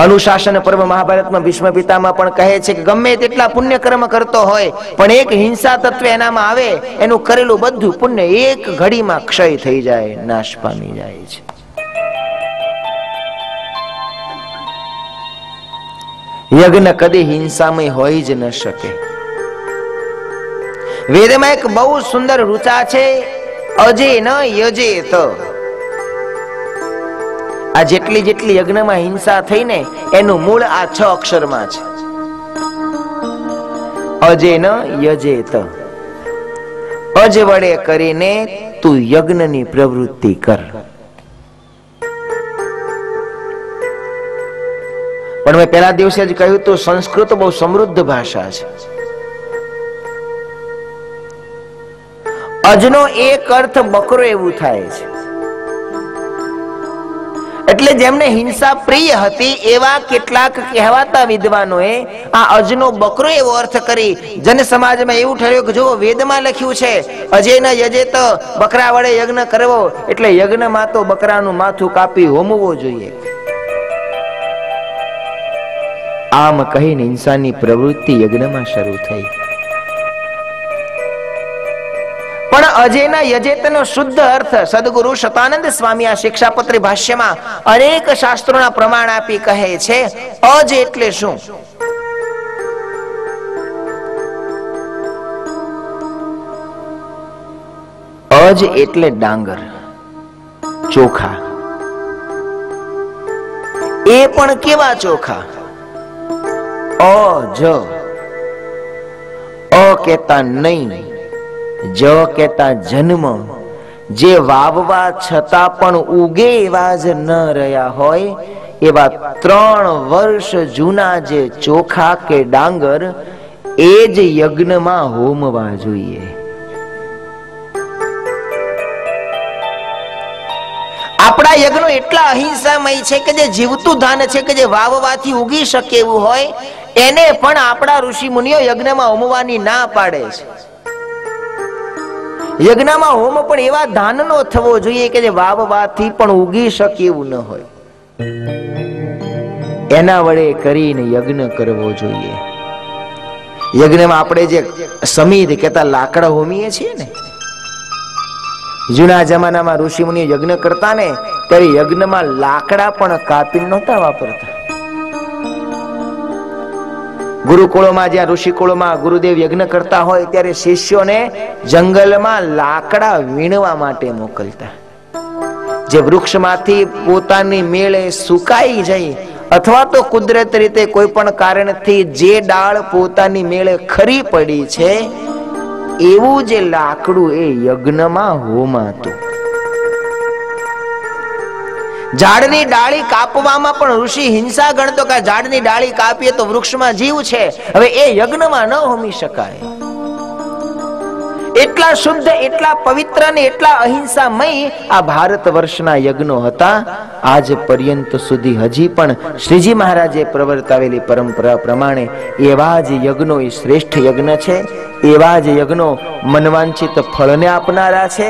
અનુશાસન પર્વ મહાભારતમાં ભીષ્મ પિતામહ પણ કહે છે કે ગમે તેટલા પુણ્ય કર્મ કરતો હોય પણ એક હિંસા તત્વ એનામાં આવે, એનું કરેલું બધું પુણ્ય એક ઘડીમાં ક્ષય થઈ જાય, નાશ પામી જાય છે. યજ્ઞ કદી હિંસામય હોઈ જ ન શકે. વેદમાં એક બહુ સુંદર ઋચા છે, અજેન યજેત. આ જેટલી જેટલી યજ્ઞમાં હિંસા થઈ ને એનું મૂળ આ 6 અક્ષરમાં છે. અજેન યજેત. અજ વડે કરીને તું યજ્ઞની પ્રવૃત્તિ કર. પણ મેં પહેલા દિવસે જ કહ્યું તો સંસ્કૃત બહુ સમૃદ્ધ ભાષા છે. અજનો એક અર્થ બકરો એવું થાય છે. એટલે જેમને હિંસા પ્રિય હતી એવા કેટલાક કહેવાતા વિદ્વાનોએ આ અજનો બકરો એવો અર્થ કરી જન સમાજમાં એવું ઠર્યું કે જો વેદમાં લખ્યું છે અજેન યજેત, બકરા વડે યજ્ઞ કરવો, એટલે યજ્ઞમાં તો બકરાનું માથું કાપી હોમવો જોઈએ. આમ કહીને હિંસાની પ્રવૃત્તિ યજ્ઞમાં શરૂ થઈ. પણ અજેના યજેતનો શુદ્ધ અર્થ સદગુરુ શતાનંદ સ્વામી આ શિક્ષાપત્રી ભાષ્યમાં અનેક શાસ્ત્રોના પ્રમાણ આપી કહે છે, અજ એટલે શું? અજ એટલે ડાંગર, ચોખા. એ પણ કેવા ચોખા? અજ. અ કેતા નહીં, જ કેતા જન્મ, જે વાવવા છતાં પણ ઉગે એવા જ ન રહ્યા હોય એવા 3 વર્ષ જૂના જે ચોખા કે ડાંગર એ જ યજ્ઞમાં હોમવા જોઈએ. આપણા યજ્ઞો એટલા અહિંસામય છે કે જે જીવતું ધાન છે કે જે વાવવાથી ઉગી શકે એવું હોય એને પણ આપણા ઋષિ મુનિઓ યજ્ઞમાં હોમવાની ના પાડે છે. યજ્ઞમાં હોમ પણ એવા ધાનનો થવો જોઈએ કે જે વાવવાથી પણ ઉગી શકે એવું ન હોય. એના વડે કરીને યજ્ઞ કરવો જોઈએ. યજ્ઞમાં આપણે જે સમીધ કહેતા લાકડા હોમીએ છીએ ને, જૂના જમાનામાં ઋષિ મુનિ યજ્ઞ કરતા ને ત્યારે યજ્ઞમાં લાકડા પણ કાપી નહોતા વાપરતા. ગુરુકુળોમાં જ્યાં ઋષિકુળોમાં ગુરુદેવ યજ્ઞ કરતા હોય ત્યારે શિષ્યોને જંગલમાં લાકડા વીણવા માટે મોકલતા. જે વૃક્ષમાંથી પોતાની મેળે સુકાઈ જાય અથવા તો કુદરત રીતે કોઈ પણ કારણથી જે ડાળ પોતાની મેળે ખરી પડી છે એવું જે લાકડું એ યજ્ઞમાં હોમાતું. ઝાડની ડાળી કાપવામાં પણ ઋષિ હિંસા ગણતો કે ઝાડની ડાળી કાપીએ તો વૃક્ષમાં જીવ છે, હવે એ યજ્ઞમાં ન હોમી શકાય. એટલા શુદ્ધ, એટલા પવિત્ર અને એટલા અહિંસામય આ ભારત વર્ષના યજ્ઞો હતા. આજ પર્યંત સુધી હજી પણ શ્રીજી મહારાજે પ્રવર્તાવેલી પરંપરા પ્રમાણે એવા જ યજ્ઞો એ શ્રેષ્ઠ યજ્ઞ છે. એવા જ યજ્ઞો મનવાંછિત ફળને આપનારા છે.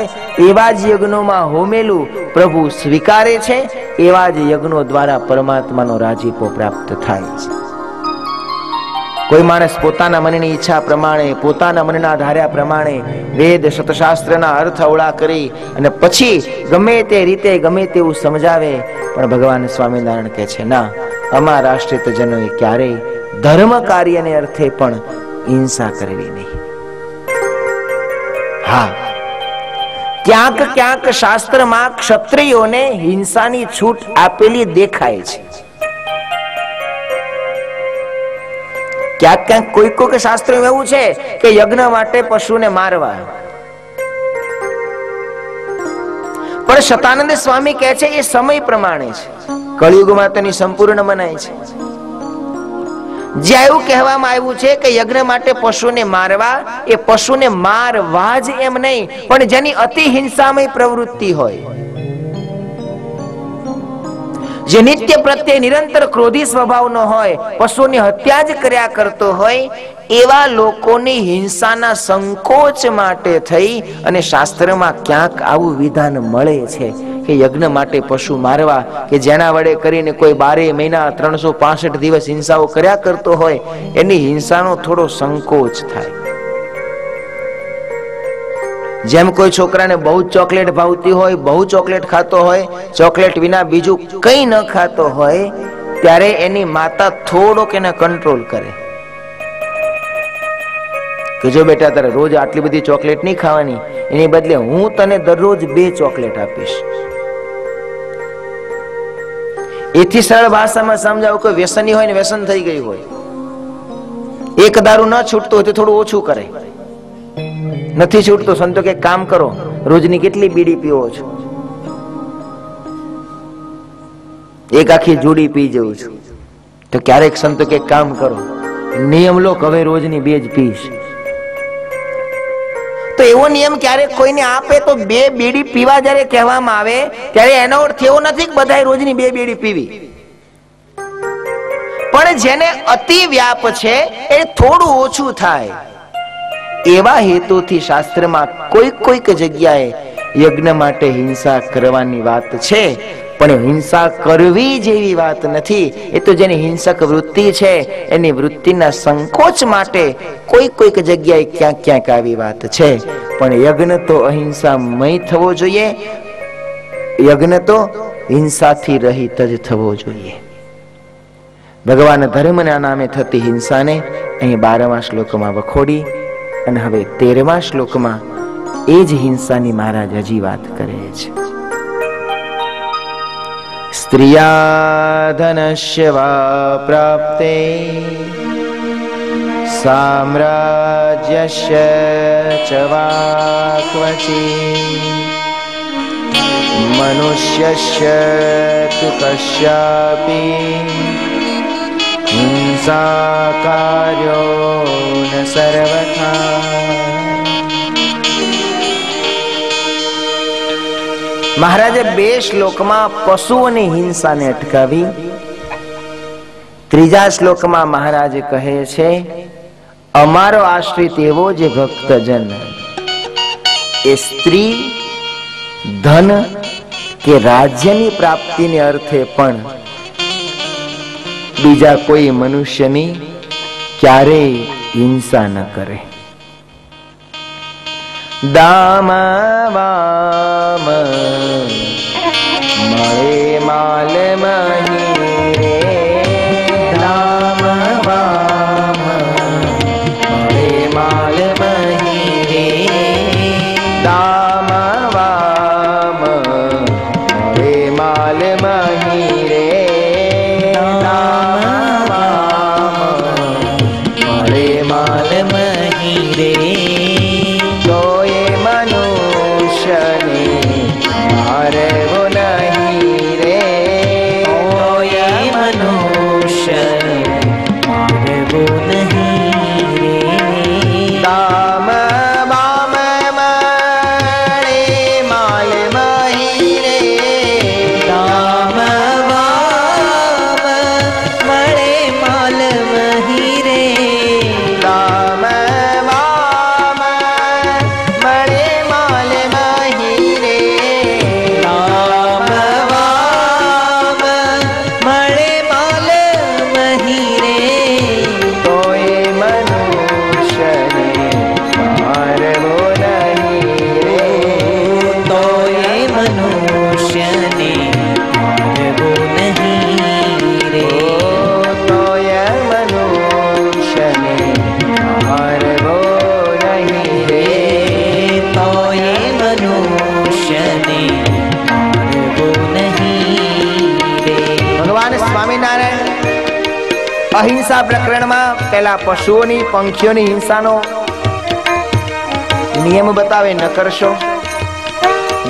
એવા જ યજ્ઞોમાં હોમેલું પ્રભુ સ્વીકારે છે. એવા જ યજ્ઞો દ્વારા પરમાત્માનો રાજીપો પ્રાપ્ત થાય છે. કોઈ માણસ પોતાના મનની ઈચ્છા પ્રમાણે, પોતાના મનના ધાર્યા પ્રમાણે વેદ સતશાસ્ત્રના અર્થ અવળા કરી અને પછી ગમે તે રીતે ગમે તેવું સમજાવે, પણ ભગવાન સ્વામિનારાયણ કહે છે ના, અમારા આશ્રિત જનોએ ક્યારેય ધર્મ કાર્યને અર્થે પણ હિંસા કરવી નહીં. હા, ક્યાંક ક્યાંક શાસ્ત્રમાં ક્ષત્રિયોને હિંસાની છૂટ આપેલી દેખાય છે. ક્યાંક ક્યાંક કોઈ શાસ્ત્ર એવું છે કે યજ્ઞ માટે પશુને મારવા, પણ શતાનંદ સ્વામી કહે છે એ સમય પ્રમાણે છે. કળિયુગમાં તેની સંપૂર્ણ મનાય છે. જ્યાં એવું કહેવામાં આવ્યું છે કે યજ્ઞ માટે પશુને મારવા, એ પશુને મારવા જ એમ નહીં, પણ જેની અતિ હિંસામય પ્રવૃત્તિ હોય, જે નિત્ય પ્રત્યે નિરંતર ક્રોધી સ્વભાવનો હોય, પશુની હત્યા જ કર્યા કરતો હોય, એવા લોકોની હિંસાના સંકોચ માટે થઈ અને શાસ્ત્રમાં ક્યાંક આવું વિધાન મળે છે કે યજ્ઞ માટે પશુ મારવા, કે જેના વડે કરીને કોઈ 12 મહિના 365 દિવસ હિંસાઓ કર્યા કરતો હોય, એની હિંસાનો થોડો સંકોચ થાય. જેમ કોઈ છોકરાને બહુ ચોકલેટ ભાવતી હોય, બહુ ચોકલેટ ખાતો હોય, ચોકલેટ વિના બીજું કંઈ ન ખાતો હોય, ત્યારે એની માતા થોડોક એને કંટ્રોલ કરે કે જો બેટા તારે રોજ આટલી બધી ચોકલેટ નહીં ખાવાની, એની બદલે હું તને દરરોજ 2 ચોકલેટ આપીશ. એથી સરળ ભાષામાં સમજાવું કે વ્યસની હોય ને વ્યસન થઈ ગયું હોય, એક દારૂ ન છૂટતો હોય તો થોડું ઓછું કરે. નથી છૂટતો, સંતો કે કામ કરો, રોજની કેટલી બીડી પીવો છો? એક આખી જોડી પી જવું છું. તો ક્યારેક સંતો કે કામ કરો, નિયમ લો, હવે રોજની 2 જ પીશ. તો એવો નિયમ ક્યારેક કોઈને આપે તો 2 બીડી પીવા જ્યારે કહેવામાં આવે, ત્યારે એનો અર્થ એવો નથી કે બધાએ રોજની 2 બીડી પીવી. પણ જેને અતિ વ્યાપ છે એ થોડું ઓછું થાય, એવા હેતુથી શાસ્ત્રમાં કોઈક જગ્યાએ યજ્ઞ માટે હિંસા કરવાની વાત છે, પણ હિંસા કરવી જેવી વાત નથી. એ તો જેની હિંસક વૃત્તિ છે એની વૃત્તિના સંકોચ માટે કોઈક જગ્યાએ ક્યાંક ક્યાંક આવી વાત છે. પણ યજ્ઞ તો અહિંસામય થવો જોઈએ, યજ્ઞ તો હિંસાથી રહિત જ થવો જોઈએ. ભગવાન ધર્મના નામે થતી હિંસાને અહીં 12મા શ્લોકમાં વખોડી અને હવે 13મા શ્લોકમાં એ જ હિંસાની મહારાજ હજી વાત કરે છે. સ્ત્રિયા ધનસ્ય વા પ્રાપ્તે સામ્રાજ્યસ્ય ચ વા ક્વચિ મનુષ્યસ્ય તુ કસ્યાપી હિંસા કાર્યો ન સર્વથા. મહારાજે 2 શ્લોકમાં પશુઓની હિંસાને અટકાવી. 3જા શ્લોકમાં મહારાજ કહે છે અમારો આશ્રિત એવો જે ભક્તજન એ સ્ત્રી, ધન કે રાજ્યની પ્રાપ્તિને અર્થે પણ બીજા કોઈ મનુષ્યની ક્યારેય હિંસા ન કરે. દામ વામ મળે માલ મહી રે, દામ વામ મળે માલ મહી રે, દામ વામ મળે માલ મહી રે, દામ વામ મળે માલ મહી રે. મનુષ્યને મારવો નહીં રે, અહિંસા પ્રકરણમાં પેલા પશુઓની પંખીઓની હિંસાનો નિયમ બતાવે, ન કરશો.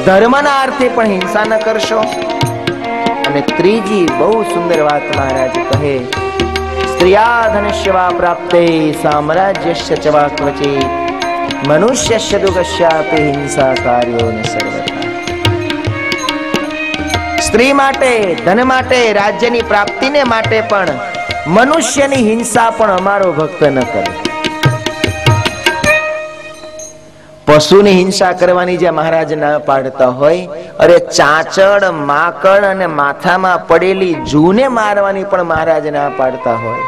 ધર્મના અર્થે પણ હિંસા ન કરશો. અને ત્રીજી બહુ સુંદર વાત મહારાજ કહે, સ્ત્રિયા ધનુષ્યવા પ્રાપ્તે સામ્રાજ્યસ્ય ચ વા ક્વચિત મનુષ્યસ્ય દુઃખસ્યાપી હિંસા કાર્યો ન સર્વથા. સ્ત્રી માટે, ધન માટે, રાજ્યની પ્રાપ્તિને માટે પણ મનુષ્યની હિંસા પણ અમારો ભક્ત ન કરે. પશુની હિંસા કરવાની જે મહારાજ ના પાડતા હોય, અરે ચાંચડ, માકડ અને માથામાં પડેલી જૂને મારવાની પણ મહારાજ ના પાડતા હોય,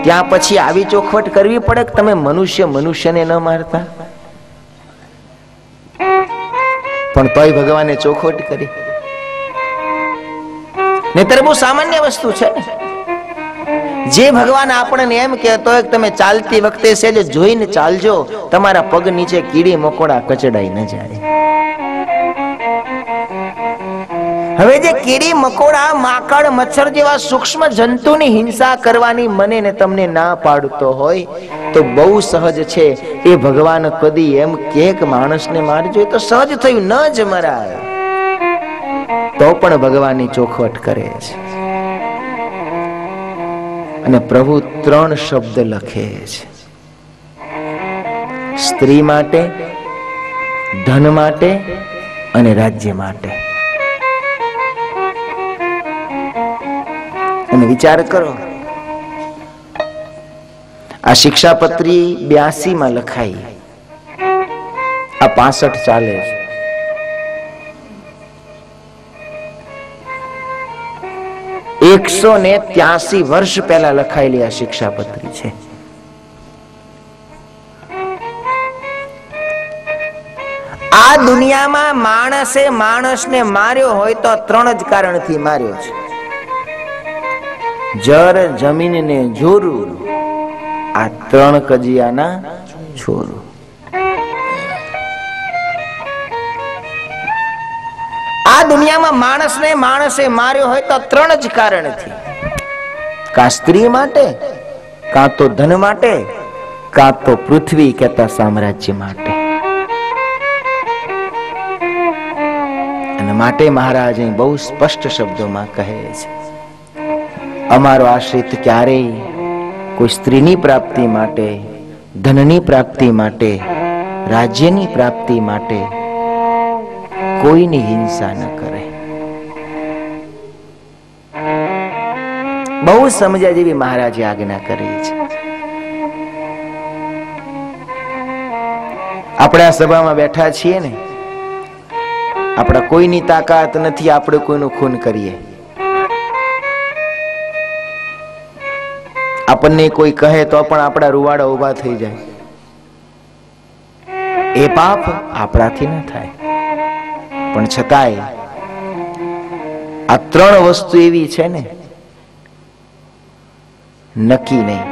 ત્યાં પછી આવી ચોખવટ કરવી પડે કે તમે મનુષ્યને ન મારતા? પણ તોય ભગવાને ચોખવટ કરી. નહીતર બહુ સામાન્ય વસ્તુ છે. જે ભગવાન આપણને એમ કહેતો હોય કે તમે ચાલતી વખતે સેજ જોઈને ચાલજો, તમારા પગ નીચે કીડી મકોડા કચડાઈ ન જાય. હવે જે કીડી મકોડા, માકડ, મચ્છર જેવા સૂક્ષ્મ જંતુની હિંસા કરવાની મને ને તમને ના પાડતો હોય તો બહુ સહજ છે. એ ભગવાન કદી એમ કે માણસને મારજો, એ તો સહજ થયું, ન જ મરાય. તો પણ ભગવાનની ચોખવટ કરે છે. અને પ્રભુ 3 શબ્દ લખે છે, સ્ત્રી માટે, ધન માટે અને રાજ્ય માટે. અને વિચાર કરો, આ શિક્ષાપત્રી 82 માં લખાઈ, આ 65 ચાલે છે. એકસો 183 વર્ષ પહેલા લખાયેલી આ શિક્ષાપત્રી છે. આ દુનિયામાં માણસે માણસને માર્યો હોય તો 3 જ કારણથી માર્યો છે: જર, જમીન ને જોરું. આ 3 કજિયાના છોરું. આ દુનિયામાં માણસે માર્યો હોય તો 3 જ કારણથી: કાં સ્ત્રી માટે, કાં તો ધન માટે, કાં તો પૃથ્વી કહેતા સામ્રાજ્ય માટે. અને માટે મહારાજ બહુ સ્પષ્ટ શબ્દોમાં કહે છે, અમારો આશ્રિત ક્યારેય કોઈ સ્ત્રીની પ્રાપ્તિ માટે, ધનની પ્રાપ્તિ માટે, રાજ્યની પ્રાપ્તિ માટે કોઈની હિંસા ન કરે. બહુ સમજ્યા જેવી મહારાજે આજ્ઞા કરી છે. આપણે આ સભામાં બેઠા છીએ ને, આપણા કોઈની તાકાત નથી આપણે કોઈનું ખૂન કરીએ. આપણને કોઈ કહે તો પણ આપણા રૂવાડા ઉભા થઈ જાય. એ પાપ આપણાથી ન થાય. પણ છતાંય આ 3 વસ્તુ એવી છે ને, નક્કી નહીં.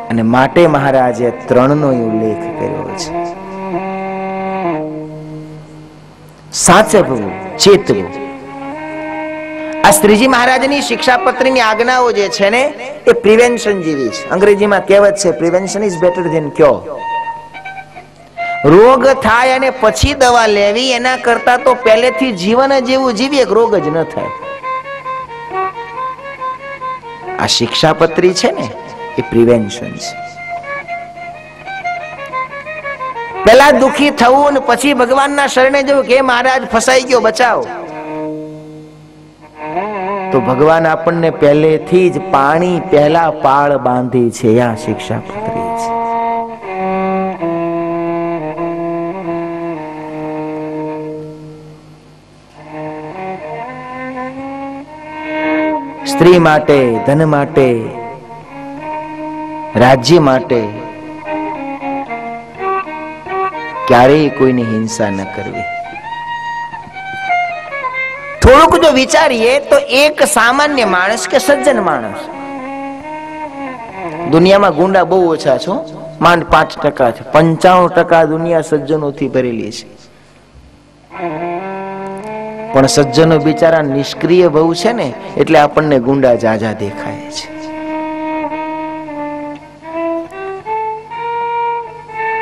અને માટે મહારાજે 3 નો ઉલ્લેખ કર્યો છે: સાચવવું, ચેતવું. આ શ્રીજી મહારાજની શિક્ષાપત્રીની આજ્ઞાઓ જે છે ને, એ પ્રિવેન્શન જેવી છે. અંગ્રેજીમાં કહેવત છે, prevention is better than cure. રોગ થાય અને પછી દવા લેવી એના કરતા તો પહેલેથી જીવન જેવું જીવીએ, રોગ જ ન થાય. આ શિક્ષાપત્રી છે ને, એ પ્રિવેન્શન છે. પેલા દુખી થવું ને પછી ભગવાનના શરણે જવું કે મહારાજ ફસાઈ ગયો, બચાવો. તો ભગવાન આપણને પહેલેથી જ પાણી પહેલા પાળ બાંધી છે. આ શિક્ષાપત્રી છે. સ્ત્રી માટે, ધન માટે, રાજ્ય માટે ક્યારેય કોઈની હિંસા ન કરવી. થોડુંક જો વિચારીએ તો એક સામાન્ય માણસ કે સજ્જન માણસ, દુનિયામાં ગુંડા બહુ ઓછા છો, માંડ 5% છે. 95% દુનિયા સજ્જનોથી ભરેલી છે. પણ સજ્જનો બિચારા નિષ્ક્રિય બહુ છે ને, એટલે આપણને ગુંડા જાજા દેખાય છે.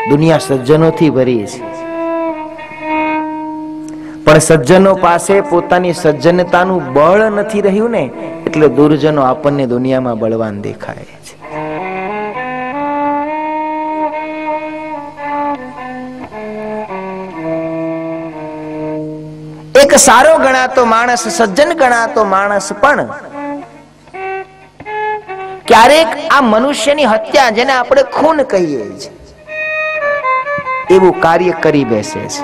દુનિયા સજ્જનોથી ભરી છે, પણ સજ્જનો પાસે પોતાની સજ્જનતાનું બળ નથી રહ્યું ને, એટલે દુર્જનો આપણને દુનિયામાં બળવાન દેખાય છે. એક સારો ગણાતો માણસ, સજ્જન ગણાતો માણસ પણ ક્યારેક આ મનુષ્યની હત્યા, જેને આપણે ખૂન કહીએ છીએ, એવું કાર્ય કરી બેસે છે.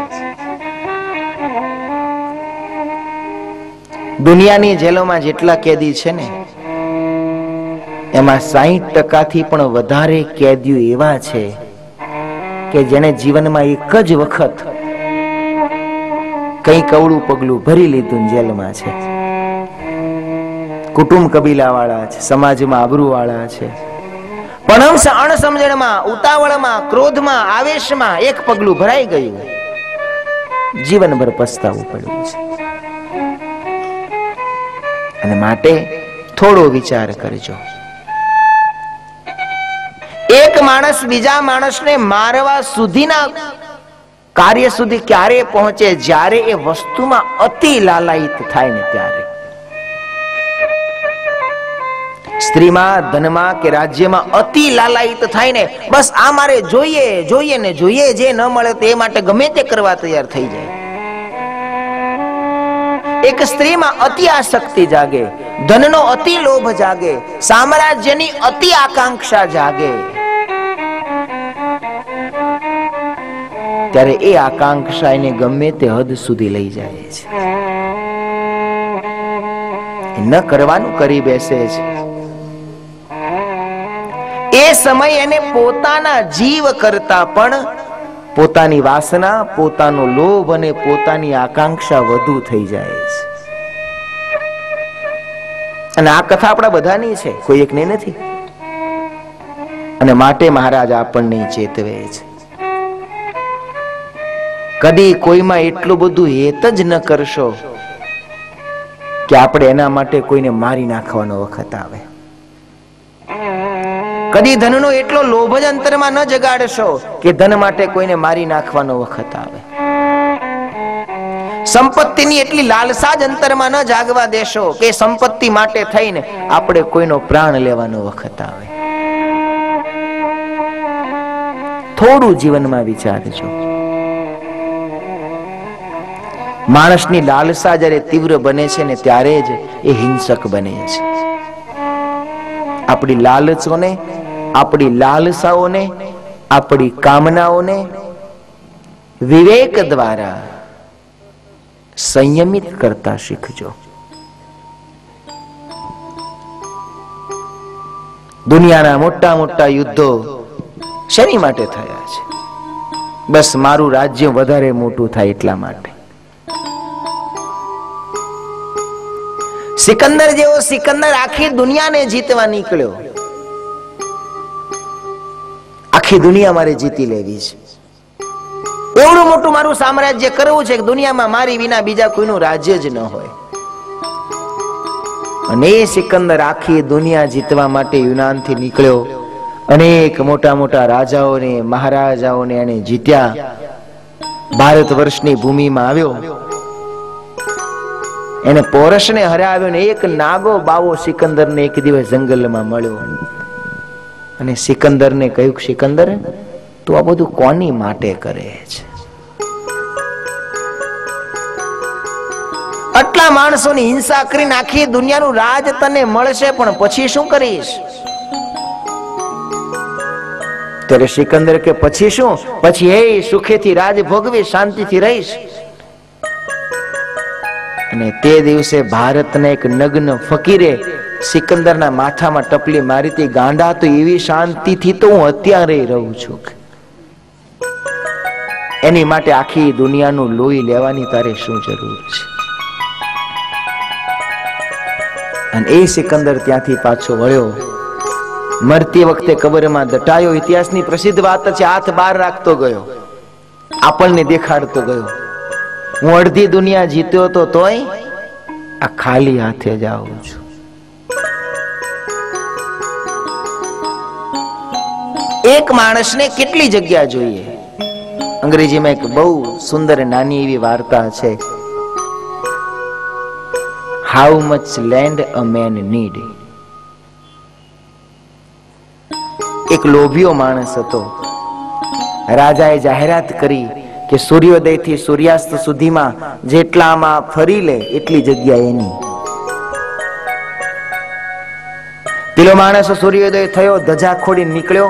દુનિયાની જેલોમાં જેટલા કેદી છે ને, એમાં 60% થી પણ વધારે કેદીઓ એવા છે કે જેને જીવનમાં એક જ વખત કઈ કવડું પગલું ભરી લીધું, જેલમાં છે. કુટુંબ કબીલા વાળા છે, સમાજમાં આબરૂ વાળા છે, પણ અણસમજણમાં, ઉતાવળમાં, ક્રોધમાં, આવેશમાં એક પગલું ભરાઈ ગયું, જીવનભર પસ્તાવું પડ્યું છે. અને માટે થોડો વિચાર કરજો. એક માણસ બીજા માણસને મારવા સુધીના કાર્ય સુધી ક્યારે પહોંચે? જ્યારે એ વસ્તુમાં અતિ લાલાયિત થાય ને ત્યારે. સ્ત્રીમાં, ધનમાં કે રાજ્યમાં અતિ લાલાયિત થાય ને, બસ આ મારે જોઈએ, જોઈએ ને જોઈએ, જે ન મળે તે માટે ગમે તે કરવા તૈયાર થઈ જાય. એક સ્ત્રીમાં અતિ આસક્તિ જાગે, ધનનો અતિ લોભ જાગે, સામ્રાજ્યની અતિ આકાંક્ષા જાગે, ત્યારે એ આકાંક્ષા એને ગમે તે હદ સુધી લઈ જાય છે. ન કરવાનું કરી બેસે છે. એ સમય એને પોતાના જીવ કરતા પણ પોતાની વાસના, પોતાનો લોભ અને પોતાની આકાંક્ષા વધુ થઈ જાય છે. અને આ કથા આપણા બધાની છે, કોઈ એકને નથી. અને માટે મહારાજ આપણને ચેતવે છે, કદી કોઈમાં એટલું બધું હેત જ ન કરશો કે આપણે એના માટે કોઈને મારી નાખવાનો વખત આવે. કદી ધનનો એટલો લોભ જ અંતરમાં ન જગાડશો કે ધન માટે કોઈને મારી નાખવાનો વખત આવે. સંપત્તિની એટલી લાલસા જ અંતરમાં ન જાગવા દેશો કે સંપત્તિ માટે થઈને આપણે કોઈનો પ્રાણ લેવાનો વખત આવે. થોડું જીવનમાં વિચારજો. માણસની લાલસા જ્યારે તીવ્ર બને છે ને, ત્યારે જ એ હિંસક બને છે. આપણી લાલચોને, આપણી લાલસાઓને, આપણી કામનાઓને વિવેક દ્વારા સંયમિત કરતા શીખજો. દુનિયાના મોટા મોટા યુદ્ધો શેની માટે થયા છે? બસ મારું રાજ્ય વધારે મોટું થાય એટલા માટે. સિકંદર જેવો સિકંદર આખી દુનિયાને જીતવા નીકળ્યો. આખી દુનિયા મારે જીતી લેવી છે, એવડું મોટું મારું સામ્રાજ્ય કરવું છે કે દુનિયામાં મારી વિના બીજા કોઈનું રાજ્ય જ ન હોય. અને એ સિકંદર આખી દુનિયા જીતવા માટે યુનાનથી નીકળ્યો. અનેક મોટા મોટા રાજાઓને, મહારાજાઓને એને જીત્યા. ભારત વર્ષની ભૂમિમાં આવ્યો, એને પોરસને હરાવ્યો ને એક નાગો બાવો સિકંદરને એક દિવસ જંગલમાં મળ્યો. અને સિકંદરને કહ્યું, સિકંદર, તું આ બધું કોની માટે કરે છે? આટલા માણસોની હિંસા કરીને આખી દુનિયાનું રાજ તને મળશે, પણ પછી શું કરીશ? ત્યારે સિકંદર કે પછી શું? પછી હે સુખેથી રાજ ભોગવીશ, શાંતિથી રહીશ. અને તે દિવસે ભારતના એક નગ્ન ફકીરે સિકંદરના માથામાં ટપલી મારી હતી, ગાંડા, તો એવી શાંતિથી તો હું અત્યારે રહું છું. એની માટે આખી દુનિયાનું લોહી લેવાની તારે શું જરૂર છે? અને એ સિકંદર ત્યાંથી પાછો વળ્યો. મરતી વખતે કબરમાં દટાયો. ઇતિહાસની પ્રસિદ્ધ વાત છે, હાથ બહાર રાખતો ગયો, આપણને દેખાડતો ગયો. હું અડધી દુનિયા જીત્યો તો તોય આ ખાલી હાથે જાઉં છું. એક માણસને કેટલી જગ્યા જોઈએ? અંગ્રેજીમાં એક બહુ સુંદર નાની એવી વાર્તા છે. How much land a man need. એક લોભિયો માણસ હતો. રાજાએ જાહેરાત કરી કે સૂર્યોદયથી સૂર્યાસ્ત સુધીમાં જેટલામાં ફરી લે એટલી જગ્યા એની. પેલો માણસ સૂર્યોદય થયો, ધજા ખોડી નીકળ્યો.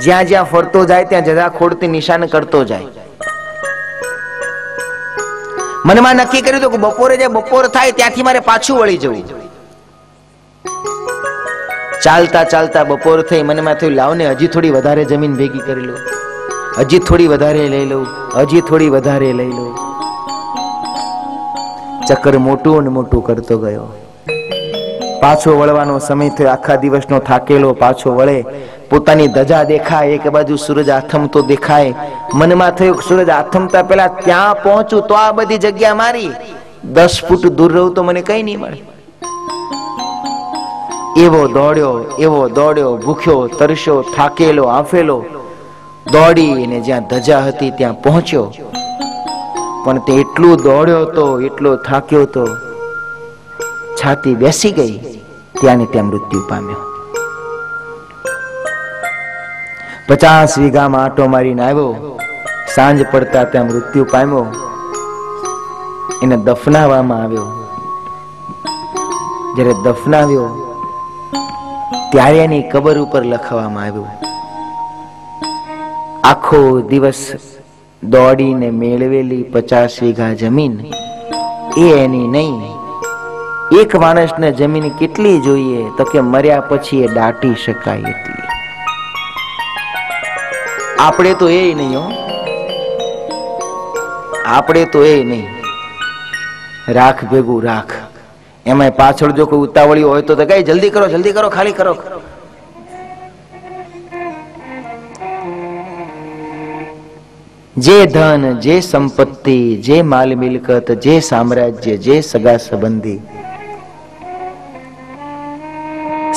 જ્યાં જ્યાં ફરતો જાય ત્યાં ધજા ખોડતી નિશાન કરતો જાય. મનમાં નક્કી કર્યું કે બપોરે જે બપોર થાય ત્યાંથી મારે પાછું વળી જવું. ચાલતા ચાલતા બપોર થઈ. મનમાં થયું લાવને હજી થોડી વધારે જમીન ભેગી કરી લઉં, હજી થોડી વધારે લઈ લઉં, હજી થોડી વધારે લઈ લઉં. ચક્કર મોટું ને મોટું કરતો ગયો. પાછો વળવાનો સમય થયો. આખા દિવસનો થાકેલો પાછો વળે. પોતાની ધજા દેખાય, એક બાજુ સૂરજ આથમતો દેખાય. મનમાં થયું સૂરજ આથમતા પહેલા ત્યાં પહોંચું તો આ બધી જગ્યા મારી, 10 ફૂટ દૂર રહું તો મને કઈ નહીં મળે. એવો દોડ્યો, ભૂખ્યો તરસ્યો, થાકેલો આફેલો દોડીને જ્યાં ધજા હતી ત્યાં પહોંચ્યો. પણ તે એટલું દોડ્યો તો, એટલો થાક્યો તો, છાતી બેસી ગઈ. ત્યાં ને ત્યાં મૃત્યુ પામ્યો. 50 વીઘામાં આટો મારીને આવ્યો. સાંજ પડતા ત્યાં મૃત્યુ પામ્યો. એને દફનાવવામાં આવ્યો. જ્યારે દફનાવ્યો ત્યારે એની કબર ઉપર લખવામાં આવ્યું, આખો દિવસ દોડીને મેળવેલી 50 વીઘા જમીન એ એની નહીં. એક માણસને જમીન કેટલી જોઈએ? તો કે મર્યા પછી એ દાટી શકાય એટલી. આપણે તો એ નહીં હો, આપણે તો એ નહીં. રાખ ભેગું રાખ. એમાં પાછળ જો કોઈ ઉતાવળી હોય તો કઈ જલ્દી કરો, જલ્દી કરો, ખાલી કરો. જે ધન, જે સંપત્તિ, જે માલ મિલકત, જે સામ્રાજ્ય, જે સગા સંબંધી,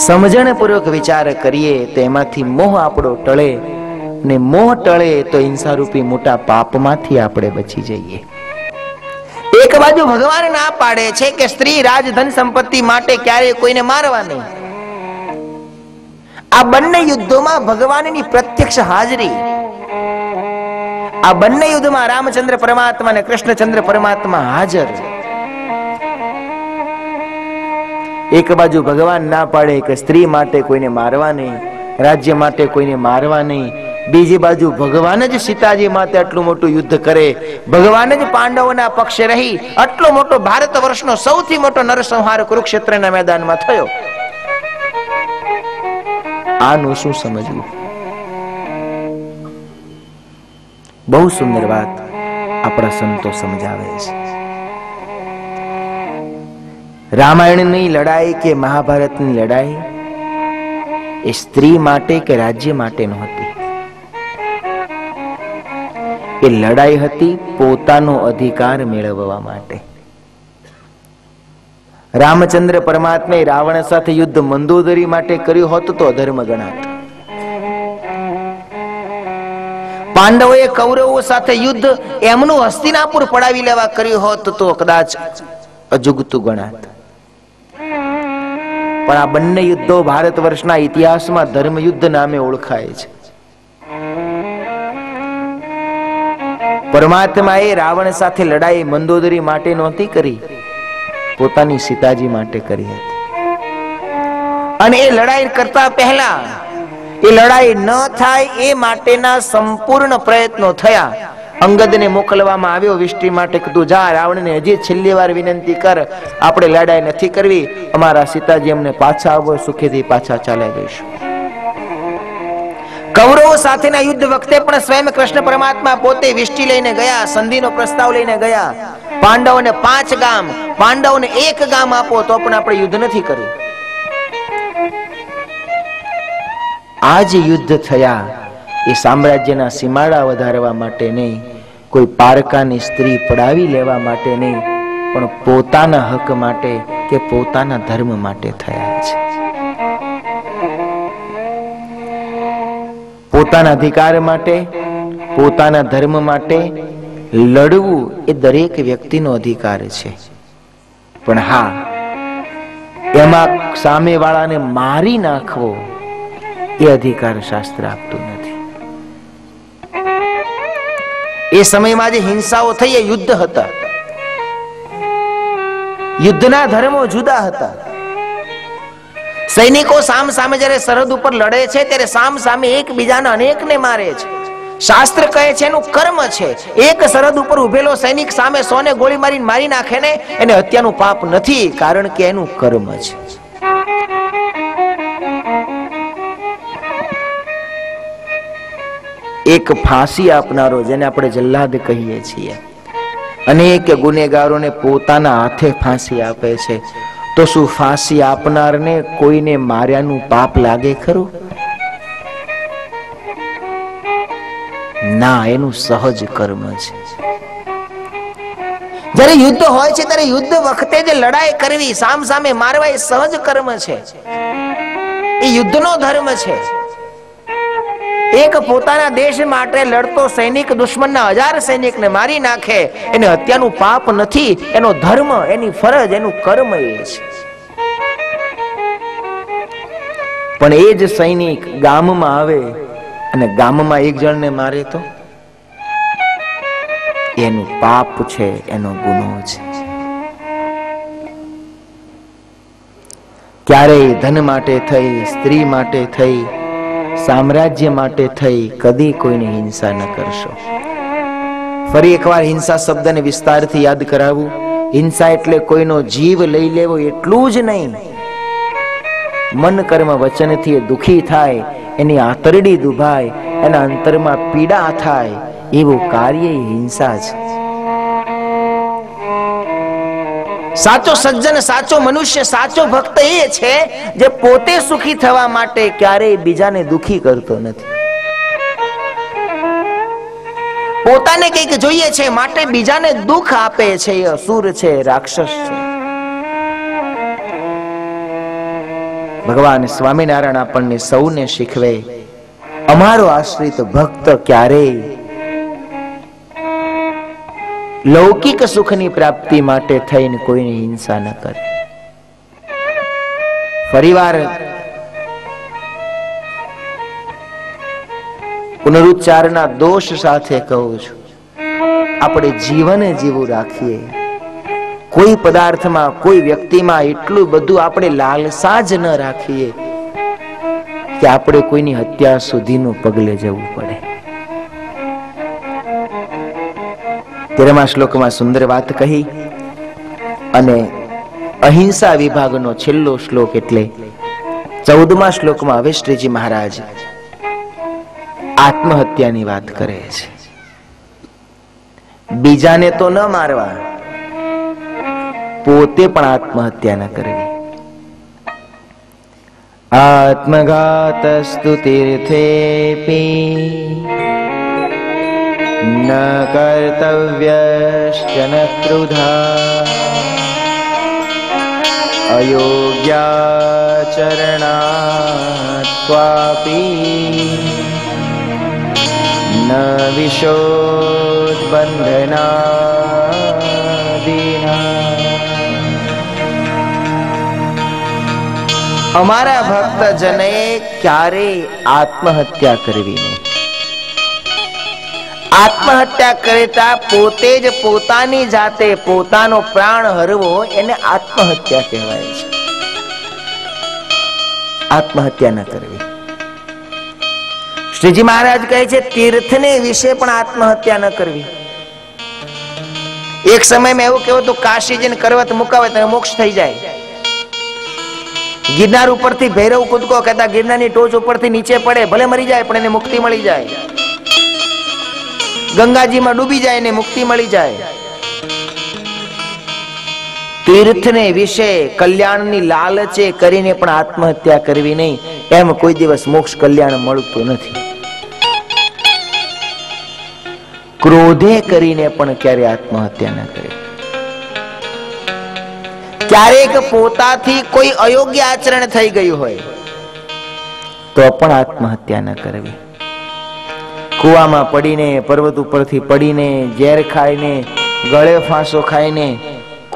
સમજણપૂર્વક વિચાર કરીએ તો એમાંથી મોહ આપણો ટળે, ને મોહ ટળે તો હિંસારૂપી મોટા પાપમાંથી આપણે બચી જઈએ. એક બાજુ ભગવાન ના પાડે છે કે સ્ત્રી રાજ ધન સંપત્તિ માટે ક્યારેય કોઈને મારવા નહીં. આ બંને યુદ્ધોમાં ભગવાનની પ્રત્યક્ષ હાજરી. આ બંને યુદ્ધમાં રામચંદ્ર પરમાત્મા અને કૃષ્ણચંદ્ર પરમાત્મા હાજર. એક બાજુ ભગવાન ના પાડે કે સ્ત્રી માટે કોઈને મારવા નહીં, રાજ્ય માટે કોઈને મારવા નહીં. બીજી બાજુ ભગવાન જ સીતાજી માટે આટલું મોટું યુદ્ધ કરે, ભગવાન જ પાંડવોના પક્ષે રહી આટલો મોટો ભારત વર્ષનો સૌથી મોટો નરસંહાર કુરુક્ષેત્રના મેદાનમાં થયો. આનું શું સમજવું? બહુ સુંદર વાત આપણા સંતો સમજાવે છે. રામાયણની લડાઈ કે મહાભારતની લડાઈ એ સ્ત્રી માટે કે રાજ્ય માટે નહોતી. એ લડાઈ હતી પોતાનો અધિકાર મેળવવા માટે. રામચંદ્ર પરમાત્માએ રાવણ સાથે યુદ્ધ મંદોદરી માટે કર્યું હોત તો અધર્મ ગણાત. પાંડવોએ કૌરવો સાથે યુદ્ધ એમનું હસ્તિનાપુર પડાવી લેવા કર્યું હોત તો કદાચ અજુગતું ગણાત. પણ આ બંને યુદ્ધો ભારત વર્ષના ઇતિહાસમાં ધર્મ યુદ્ધ નામે ઓળખાય છે. પરમાત્માએ રાવણ સાથે લડાઈ મંદોદરી માટે નહોતી કરી, પોતાની સીતાજી માટે કરી હતી. અને એ લડાઈ કરતા પહેલા એ લડાઈ ન થાય એ માટેના સંપૂર્ણ પ્રયત્નો થયા. અંગદને મોકલવામાં આવ્યો વિષ્ટિ માટે, તું જા રાવણને હજી છેલ્લી વાર વિનંતી કર, આપણે લડાઈ નથી કરવી, અમારા સીતાજી અમને પાછા આવો, સુખેથી પાછા ચાલ્યા જઈશું. કૌરવો સાથેના યુદ્ધ વખતે પણ સ્વયં કૃષ્ણ પરમાત્મા પોતે વિષ્ટિ લઈને ગયા, સંધિનો પ્રસ્તાવ લઈને ગયા. પાંડવોને 5 ગામ, પાંડવોને 1 ગામ આપો તો પણ આપણે યુદ્ધ નથી કર્યું. આ જે યુદ્ધ થયા એ સામ્રાજ્યના સીમાડા વધારવા માટે નહીં, કોઈ પારકાની સ્ત્રી પડાવી લેવા માટે નહીં, પણ પોતાના હક માટે કે પોતાના ધર્મ માટે થયા છે. પોતાના અધિકાર માટે, પોતાના ધર્મ માટે લડવું એ દરેક વ્યક્તિનો અધિકાર છે. પણ હા, એમાં સામેવાળાને મારી નાખવો એ અધિકાર શાસ્ત્ર આપતું નથી. એ સમયમાં જે હિંસાઓ થઈ એ યુદ્ધ હતા. યુદ્ધના ધર્મો જુદા હતા. સૈનિકો સામ સામે જ્યારે સરહદ ઉપર લડે છે ત્યારે સામ સામે એકબીજાને અનેકને મારે છે. શાસ્ત્ર કહે છે એનું કર્મ છે. એક સરહદ ઉપર ઉભેલો સૈનિક સામે 100 ને ગોળી મારીને મારી નાખે ને એને હત્યાનું પાપ નથી, કારણ કે એનું કર્મ છે. એક ફાંસી આપનારો, જેને આપણે જલ્લાદ કહીએ છીએ, અનેક ગુનેગારોને પોતાના હાથે ફાંસી આપે છે, તો શું ફાંસી આપનારને કોઈને માર્યાનું પાપ લાગે ખરું? ના, એનું સહજ કર્મ છે. જ્યારે યુદ્ધ હોય છે ત્યારે યુદ્ધ વખતે જે લડાઈ કરવી, સામ સામે મારવા, એ સહજ કર્મ છે. એ યુદ્ધનો ધર્મ છે. એક પોતાના દેશ માટે લડતો સૈનિક દુશ્મનના 1000 સૈનિકને મારી નાખે, એને હત્યાનું પાપ નથી, એનો ધર્મ, એની ફરજ, એનું કર્મ એ છે. પણ એ જ સૈનિક ગામમાં આવે અને ગામમાં એક જણને મારે તો એનું પાપ છે, એનો ગુનો છે. ક્યારેય ધન માટે થઈ, સ્ત્રી માટે થઈ, સામ્રાજ્ય માટે થઈ કદી કોઈની હિંસા ન કરશો. ફરી એકવાર હિંસા શબ્દને વિસ્તારથી યાદ કરાવું. હિંસા એટલે કોઈનો જીવ લઈ લેવો એટલું જ નહીં. મન કર્મ વચનથી દુખી થાય, એની આંતરડી દુભાય, એના અંતરમાં પીડા થાય, એવું કાર્ય હિંસા છે. સાચો સજ્જન, સાચો મનુષ્ય, સાચો ભક્ત એ છે જે પોતે સુખી થવા માટે ક્યારેય બીજાને દુખી કરતો નથી. પોતાને કંઈક જોઈએ છે માટે બીજાને દુઃખ આપે છે. એ અસુર છે, રાક્ષસ છે. ભગવાન સ્વામિનારાયણ આપણને સૌને શીખવે, અમારો આશ્રિત ભક્ત ક્યારેય લૌકિક સુખની પ્રાપ્તિ માટે થઈને કોઈની હિંસા ન કરે. ફરીવાર પુનરુચ્ચારના દોષ સાથે કહું છું, આપણે જીવન જીવું રાખીએ. કોઈ પદાર્થમાં, કોઈ વ્યક્તિમાં એટલું બધું આપણે લાલસા જ ન રાખીએ કે આપણે કોઈની હત્યા સુધીનું પગલે જવું પડે. 13મા શ્લોકમાં સુંદર વાત કહી અને અહિંસા વિભાગનો છેલ્લો શ્લોક એટલે 14મા શ્લોકમાં હવે શ્રીજી મહારાજ આત્મહત્યાની વાત કરે છે. બીજાને તો ન મારવા, પોતે પણ આત્મહત્યા ન કરવી. આત્મઘાતસ્તુ તીર્થેપી ન કર્તવ્યશ્ચ ન ક્રુધા અયોગ્યાચરણાત્વાપી ન વિશોધબંધનાદિના. અમારા ભક્તજને ક્યારેય આત્મહત્યા કરવી નહીં. આત્મહત્યા કરતા પોતે જ પોતાની જાતે પોતાનો પ્રાણ હરવો એને આત્મહત્યા કહેવાય છે. આત્મહત્યા ન કરવી. શ્રીજી મહારાજ કહે છે તીર્થને વિશે પણ આત્મહત્યા ન કરવી. એક સમયમાં એવું કેવું હતું, કાશી જઈને કરવત મુકાવે તો મોક્ષ થઈ જાય. ગિરનાર ઉપરથી ભૈરવ કૂદકો કહેતા ગિરનારની ટોચ ઉપરથી નીચે પડે, ભલે મરી જાય પણ એને મુક્તિ મળી જાય. ગંગાજીમાં ડૂબી જાય ને મુક્તિ મળી જાય. તીર્થને વિશે કલ્યાણની લાલચે કરીને પણ આત્મહત્યા કરવી નહીં. એમ કોઈ દિવસ મોક્ષ કલ્યાણ મળતું નથી. ક્રોધે કરીને પણ ક્યારે આત્મહત્યા ન કરે. ક્યારેક પોતાથી કોઈ અયોગ્ય આચરણ થઈ ગયું હોય તો પણ આત્મહત્યા ન કરવી. કુવામાં પડીને, પર્વત ઉપરથી પડીને, ઝેર ખાઈને, ગળે ફાંસો ખાઈને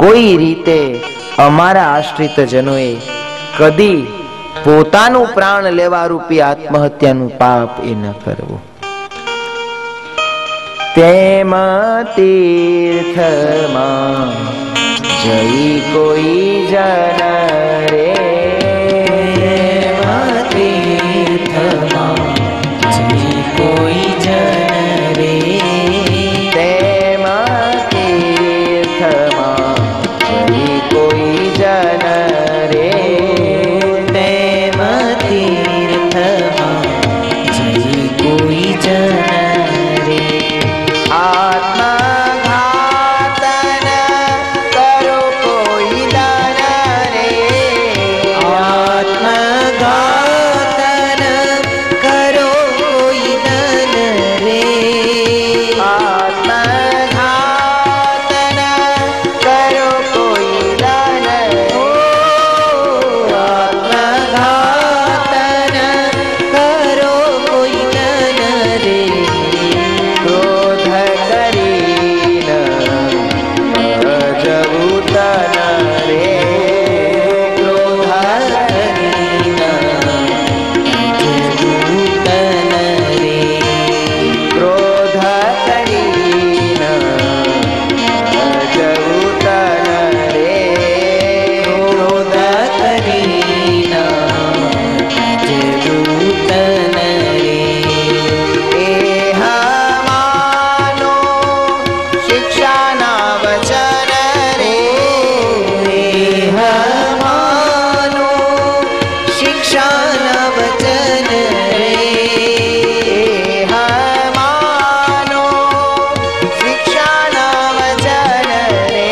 કોઈ રીતે અમારા આશ્રિત જનોએ કદી પોતાનું પ્રાણ લેવા રૂપી આત્મહત્યાનું પાપ એ ન કરવું. તેમ તીર્થમાં જઈ કોઈ જન રે, તીર્થમાં જઈ કોઈ જન રે, તેમ તીર્થમાં જઈ કોઈ જન રે, તેમ તીર્થમાં જઈ કોઈ જન રે. આત્મઘાતન કરો કોઈ દન રે, આત્મઘાતન કરો કોઈ દન રે, આત્મઘાતન કરો કોઈ દન રે, આત્મઘાતન કરો કોઈ દન રે. ક્રોધ કરીને ભજવું તન રે, ક્રોધ કરીને ભજવું તન રે, ક્રોધ કરીને ભજવું તન રે, ક્રોધ કરીને ભજવું તન રે. એહ માનો શિક્ષાના વચન રે, એહ માનો શિક્ષાના વચન રે, એહ માનો શિક્ષાના વચન રે,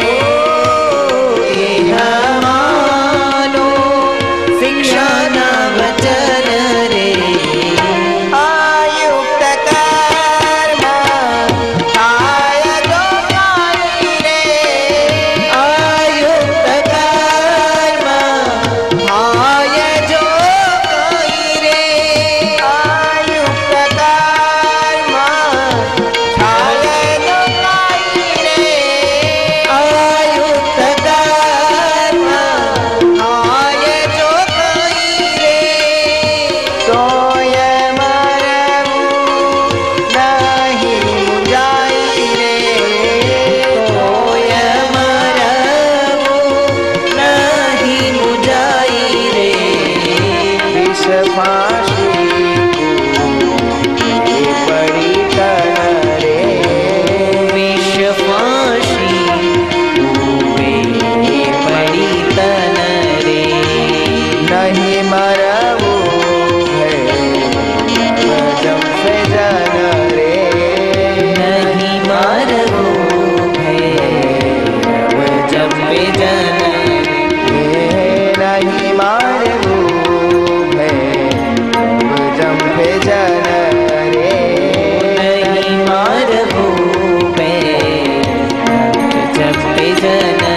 એહ માનો શિક્ષાના વચન રે. આયુક્ત કર્મ થાય તો કાઈ રે, આયુક્ત કર્મ થાય જો કાઈ રે, આયુક્ત કર્મ થાય તો કાઈ રે, આયુક્ત કર્મ થાય જો કાઈ રે. તોય મરવું નહીં મુંજાઈ રે, તોય મરવું નહીં મુંજાઈ રે. વિષ ફાંસી પડી તન રે, વિષ ફાંસી પડી તન રે. નહીં મરવું જમશે જન રે, નહીં મરવું જમશે જન રે, નહીં મારવું જમશે જન રે, નહીં મારવું જમશે જન રે.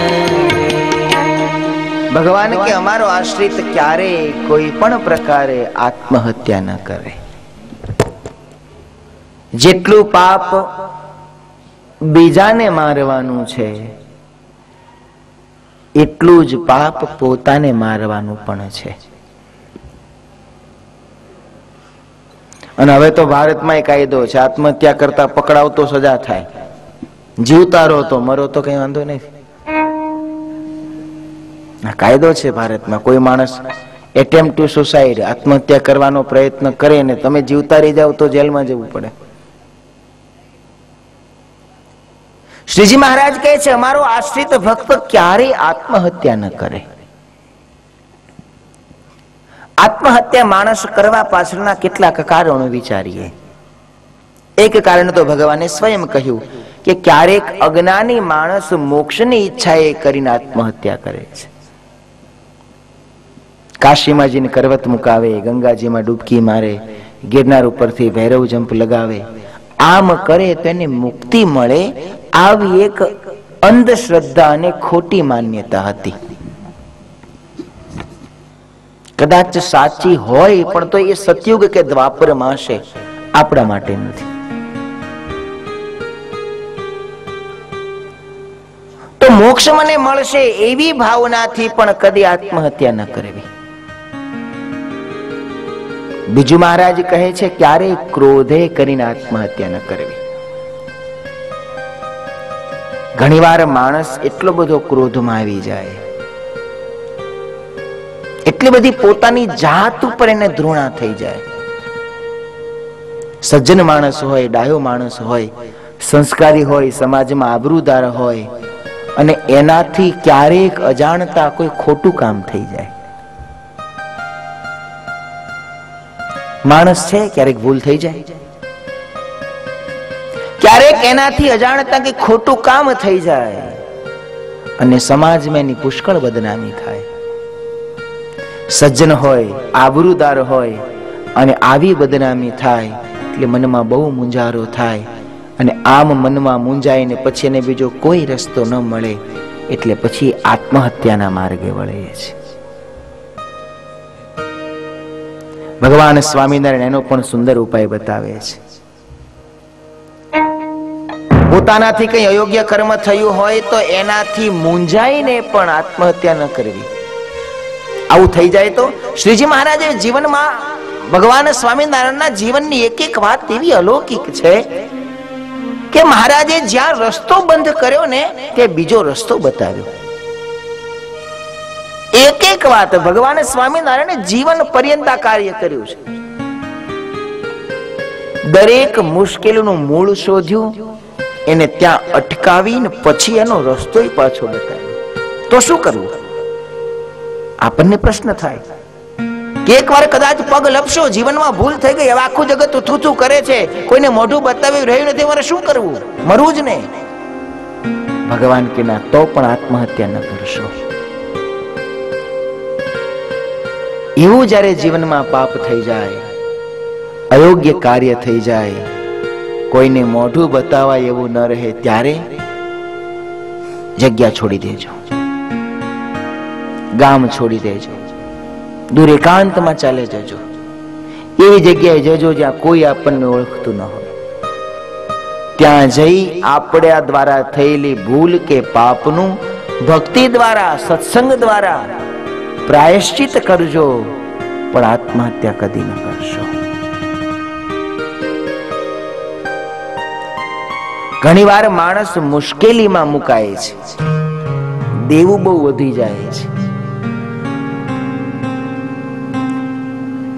ભગવાન કે અમારો આશ્રિત ક્યારે કોઈ પણ પ્રકારે આત્મહત્યા ન કરે. જેટલું પાપ બીજાને મારવાનું છે એટલું જ પાપ પોતાને મારવાનું પણ છે. અને હવે તો ભારતમાં એક કાયદો છે, આત્મહત્યા કરતા પકડાવ તો સજા થાય, જીવતા રહો તો મરો તો કઈ વાંધો નહીં. આ કાયદો છે ભારતમાં. કોઈ માણસ એટેમ્પ્ટ ટુ સુસાઇડ, આત્મહત્યા કરવાનો પ્રયત્ન કરે ને તમે જીવતા રહી જાવ તો જેલમાં જવું પડે. શ્રીજી મહારાજ કહે છે અમારો આશ્રિત ભક્ત ક્યારેય આત્મહત્યા ન કરે. આત્મહત્યા માણસ કરવા પાછળના કેટલાક કારણો વિચારીએ. એક કારણ તો ભગવાને સ્વયં કહ્યું કે ક્યારેક અજ્ઞાની માણસ મોક્ષની ઈચ્છાએ કરીને આત્મહત્યા કરે છે. કાશીમાં જઈને કરવત મુકાવે, ગંગાજીમાં ડૂબકી મારે, ગિરનાર ઉપરથી ભૈરવ જંપ લગાવે, આમ કરે તો એને મુક્તિ મળે, આવી એક અંધશ્રદ્ધા અને ખોટી માન્યતા હતી. કદાચ સાચી હોય પણ તો એ સતયુગ કે દ્વાપરમાં હશે, આપણા માટે નથી. તો મોક્ષ મને મળશે એવી ભાવનાથી પણ કદી આત્મહત્યા ન કરવી. બીજું મહારાજ કહે છે ક્યારેય ક્રોધે કરીને આત્મહત્યા ન કરવી. ઘણીવાર માણસ એટલો બધો ક્રોધમાં આવી જાય, એટલી બધી પોતાની જાત ઉપર એને ધૃણા થઈ જાય. સજ્જન માણસ હોય, ડાયો માણસ હોય, સંસ્કારી હોય, સમાજમાં આબરૂદાર હોય, અને એનાથી ક્યારેક અજાણતા કોઈ ખોટું કામ થઈ જાય. માણસ છે, ક્યારેક ભૂલ થઈ જાય, ક્યારેક એનાથી અજાણતા કે ખોટું કામ થઈ જાય અને સમાજમાં એની પુષ્કળ બદનામી થાય. સજ્જન હોય, આબરૂદાર હોય અને આવી બદનામી થાય એટલે મનમાં બહુ મૂંઝારો થાય, અને આમ મનમાં મૂંઝાઈને પછી એને બીજો કોઈ રસ્તો ન મળે એટલે પછી આત્મહત્યાના માર્ગે વળે છે. ભગવાન સ્વામિનારાયણ એનો પણ સુંદર ઉપાય બતાવે છે. પોતાનાથી કઈ અયોગ્ય કર્મ થયું હોય તો એનાથી મૂંઝાઈને પણ આત્મહત્યા ન કરવી. આવું થઈ જાય તો શ્રીજી મહારાજે જીવનમાં ભગવાન સ્વામિનારાયણના જીવનની એક એક વાત એવી અલૌકિક છે કે મહારાજે જ્યાં રસ્તો બંધ કર્યો ને તે બીજો રસ્તો બતાવ્યો. એક એક વાત ભગવાન સ્વામિનારાયણે જીવન પર્યંત કાર્ય કર્યું છે. દરેક મુશ્કેલીનું મૂળ શોધ્યું, એને ત્યાં અટકાવીને પછી એનો રસ્તો પાછો બતાવ્યો. તો શું કરવું? આપણને પ્રશ્ન થાય કે એક વાર કદાચ પગ લપસો, જીવનમાં ભૂલ થઈ ગઈ, હવે આખું જગત થૂથું કરે છે, કોઈને મોઢું બતાવી રહ્યું નથી, મારે શું કરવું? મરવું જ ને. ભગવાન કે ના, તો પણ આત્મહત્યા ન કરશો. એવું જ્યારે જીવનમાં પાપ થઈ જાય, અયોગ્ય કાર્ય થઈ જાય, કોઈને મોઢું બતાવાય એવું ન રહે, ત્યારે જગ્યા છોડી દેજો, ગામ છોડી દેજો, દૂર એકાંતમાં ચાલે જજો. એવી જગ્યાએ જજો જ્યાં કોઈ આપણને ઓળખતું ન હોય. ત્યાં જઈ આપણા દ્વારા થયેલી ભૂલ કે પાપનું ભક્તિ દ્વારા, સત્સંગ દ્વારા પ્રાયશ્ચિત કરજો, પણ આત્મહત્યા કદી ન કરશો. ઘણીવાર માણસ મુશ્કેલીમાં મુકાય છે, દેવું બહુ વધી જાય છે.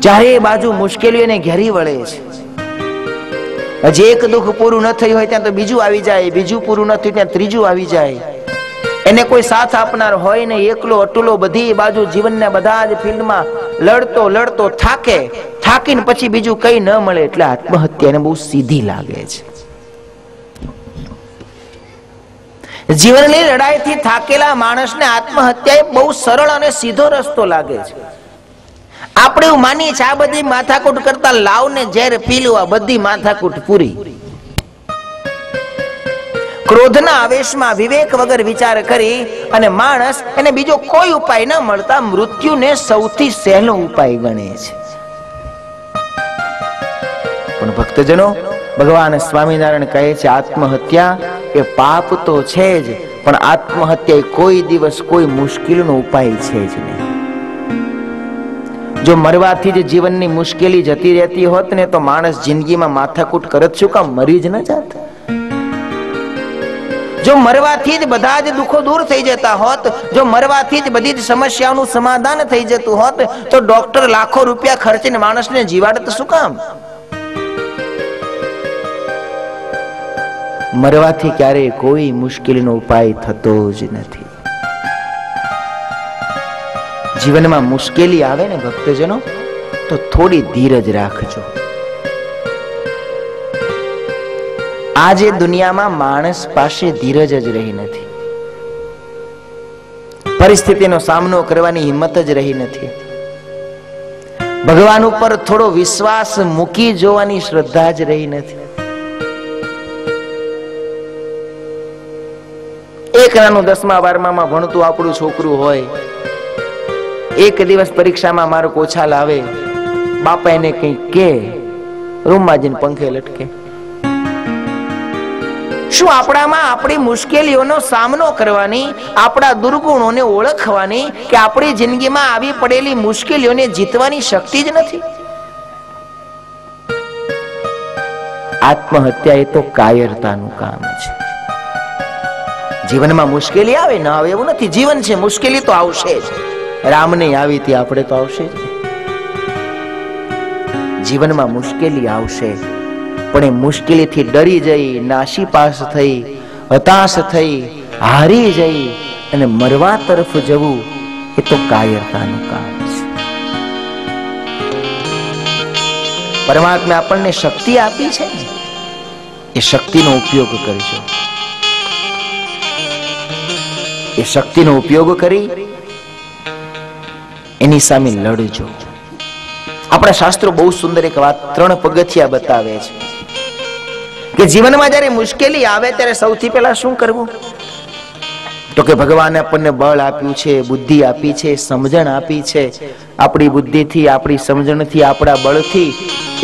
ચારે બાજુ મુશ્કેલીઓ એને ઘેરી વળે છે. હજી એક દુઃખ પૂરું ન થયું હોય ત્યાં તો બીજું આવી જાય, બીજું પૂરું ન થયું ત્યાં ત્રીજું આવી જાય. એને કોઈ સાથ આપનાર હોય ને, એકલો અટુલો બધી બાજુ જીવનના બધા જ ફિલ્ડમાં લડતો લડતો થાકીને પછી બીજું કઈ ન મળે એટલે આત્મહત્યા એને બહુ સીધી લાગે છે. જીવનની લડાઈથી થાકેલા માણસને આત્મહત્યા એ બહુ સરળ અને સીધો રસ્તો લાગે છે. આપણે એવું માનીએ છીએ આ બધી માથાકૂટ કરતા લાવ ને ઝેર પી લો, આ બધી માથાકૂટ પૂરી. ક્રોધના આવેશમાં વિવેક વગર વિચાર કરી અને માણસ એને બીજો કોઈ ઉપાય ન મળતા મૃત્યુને સૌથી સહેલો ઉપાય ગણે છે. પણ ભક્તજનો, ભગવાન સ્વામિનારાયણ કહે છે આત્મહત્યા એ પાપ તો છે જ, પણ આત્મહત્યા એ કોઈ દિવસ કોઈ મુશ્કેલીનો ઉપાય છે જ નહીં. જો મરવાથી જ જીવનની મુશ્કેલી જતી રહેતી હોત ને તો માણસ જિંદગીમાં માથાકૂટ કરત શું કામ? મરી જ ન જાત. જો મરવાથી જ બધા જ દુઃખો દૂર થઈ જતા હોત, જો મરવાથી જ બધી જ સમસ્યાઓનું સમાધાન થઈ જતું હોત તો ડોક્ટર લાખો રૂપિયા ખર્ચીને માણસને જીવાડત શું કામ? મરવાથી ક્યારેય કોઈ મુશ્કેલીનો ઉપાય થતો જ નથી. જીવનમાં મુશ્કેલી આવે ને ભક્તજનો તો થોડી ધીરજ રાખજો. આજે દુનિયામાં માણસ પાસે ધીરજ જ રહી નથી. પરિસ્થિતિનો સામનો કરવાની હિંમત જ રહી નથી. ભગવાન ઉપર થોડો વિશ્વાસ મૂકી જોવાની શ્રદ્ધા જ રહી નથી. એક નાનું 10મા 12મામાં ભણતું આપણું છોકરું હોય, એક દિવસ પરીક્ષામાં માર્ક ઓછા લાવે, બાપા એને કંઈ કે રૂમમાં જઈને પંખે લટકે. શું આપણામાં આપણી મુશ્કેલીઓનો સામનો કરવાની, આપણા દુર્ગુણોને ઓળખવાની, કે આપણી જિંદગીમાં આવી પડેલી મુશ્કેલીઓને જીતવાની શક્તિ જ નથી? આત્મહત્યા એ તો કાયરતાનું કામ છે. જીવનમાં મુશ્કેલી આવે ન આવે એવું નથી, જીવન છે, મુશ્કેલી તો આવશે જ. રામને આવી હતી, આપણે તો આવશે જ. જીવનમાં મુશ્કેલી આવશે, પણ એ મુશ્કેલીથી ડરી જઈ, નાસીપાસ થઈ, હતાશ થઈ, હારી જઈ અને મરવા તરફ જવું એ તો કાયરતાનું કામ છે. પરમાત્મા આપણને શક્તિ આપી છે, એ શક્તિનો ઉપયોગ કરજો. એ શક્તિનો ઉપયોગ કરી એની સામે લડજો. આપણા શાસ્ત્રો બહુ સુંદર એક વાત 3 પગથિયા બતાવે છે કે જીવનમાં જ્યારે મુશ્કેલી આવે ત્યારે સૌથી પહેલા શું કરવું? તો કે ભગવાને આપણને બળ આપ્યું છે, બુદ્ધિ આપી છે, સમજણ આપી છે. આપણી બુદ્ધિથી, આપણી સમજણથી, આપણા બળથી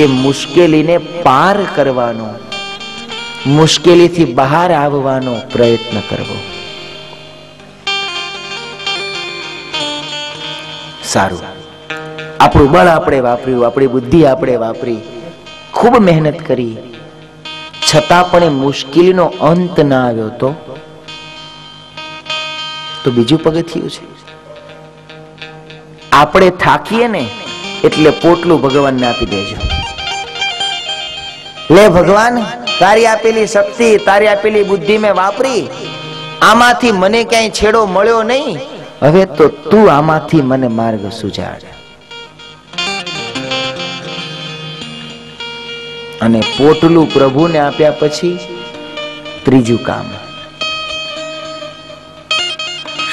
એ મુશ્કેલીને પાર કરવાનો, મુશ્કેલીથી બહાર આવવાનો પ્રયત્ન કરવો. સારું, આપણું બળ આપણે વાપર્યું, આપણી બુદ્ધિ આપણે વાપરી, ખૂબ મહેનત કરી, છતાં પણ એ મુશ્કેલીનો અંત ના આવ્યો તો બીજું પગથિયું છે, આપણે થાકીએ ને એટલે પોટલું ભગવાનને આપી દેજો. લે ભગવાન, તારી આપેલી શક્તિ, તારી આપેલી બુદ્ધિ મેં વાપરી, આમાંથી મને ક્યાંય છેડો મળ્યો નહીં, હવે તો તું આમાંથી મને માર્ગ સુજાડ. અને પોટલું પ્રભુને આપ્યા પછી ત્રીજું કામ,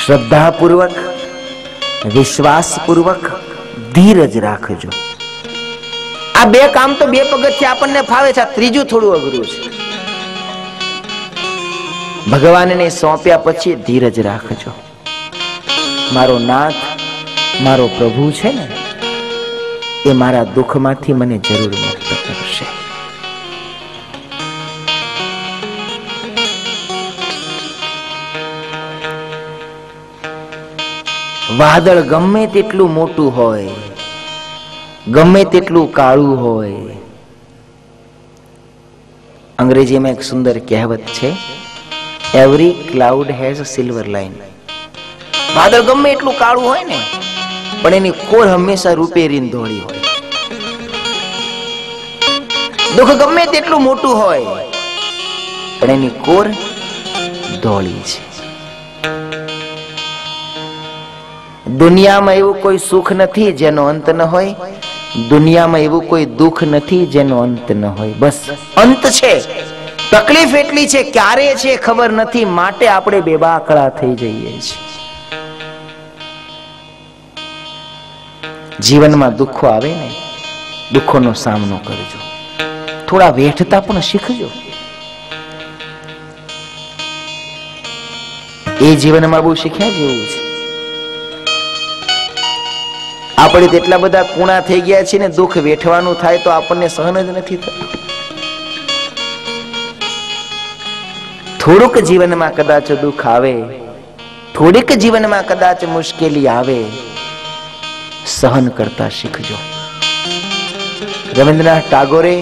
શ્રદ્ધાપૂર્વક, વિશ્વાસપૂર્વક ધીરજ રાખજો. આ 2 કામ તો 2 પગથિયા આપણને ફાવે છે, આ ત્રીજું થોડું અઘરું છે. ભગવાનને સોંપ્યા પછી ધીરજ રાખજો. મારો નાથ, મારો પ્રભુ છે ને, એ મારા દુઃખમાંથી મને જરૂર મુક્ત કરશે. વાદળ ગમે તેટલું મોટું હોય, ગમે તેટલું કાળું હોય, અંગ્રેજીમાં એક સુંદર કહેવત છે, every cloud has a silver line. વાદળ ગમે એટલું કાળું હોય ને, પણ એની કોર હંમેશા રૂપેરીને ધોળી હોય. દુઃખ ગમે તેટલું મોટું હોય, પણ એની કોર ધોળી છે. દુનિયામાં એવું કોઈ સુખ નથી જેનો અંત ન હોય, દુનિયામાં એવું કોઈ દુઃખ નથી જેનો અંત ન હોય. બસ અંત છે, તકલીફ એટલી છે, ક્યારે છે ખબર નથી, માટે આપણે બેબાકળા થઈ જઈએ છીએ. જીવનમાં દુઃખો આવે ને, દુઃખોનો સામનો કરજો, થોડા વેઠતા પણ શીખજો. એ જીવનમાં બહુ શીખ્યા જેવું છે. આપણે તેટલા બધા કુણા થઈ ગયા છીએ ને, દુઃખ વેઠવાનું થાય તો આપણને સહન જ નથી થતું. થોડુંક જીવનમાં કદાચ દુઃખ આવે, થોડીક જીવનમાં કદાચ મુશ્કેલી આવે, સહન કરતા શીખજો. રવિન્દ્રનાથ ટાગોરે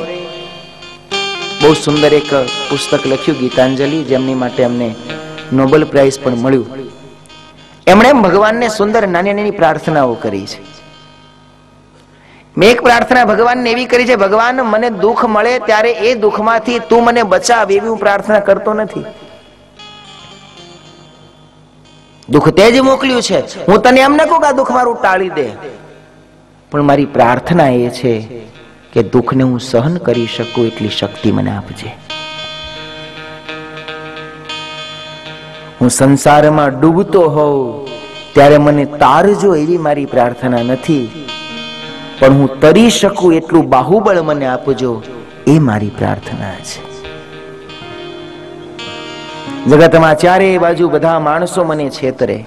બહુ સુંદર એક પુસ્તક લખ્યું, ગીતાંજલિ, જેમની માટે અમને નોબેલ પ્રાઇઝ પણ મળ્યું. એમણે ભગવાનને સુંદર નાની નાની પ્રાર્થનાઓ કરી છે. મેં એક પ્રાર્થના ભગવાનને એવી કરી છે, ભગવાન મને દુઃખ મળે ત્યારે એ દુઃખમાંથી તું મને બચાવ, એવી હું પ્રાર્થના કરતો નથી. દુઃખ તે જ મોકલ્યું છે, હું તને એમ ન કહું કે આ દુઃખ મારું ટાળી દે, પણ મારી પ્રાર્થના એ છે કે દુઃખને હું સહન કરી શકું એટલી શક્તિ મને આપજે. હું સંસારમાં ડૂબતો હોઉં ત્યારે મને તારજો, એવી મારી પ્રાર્થના નથી, પણ હું તરી શકું એટલું બાહુબળ મને આપજો, એ મારી પ્રાર્થના છે. જગતમાં ચારે બાજુ બધા માણસો મને છેતરે,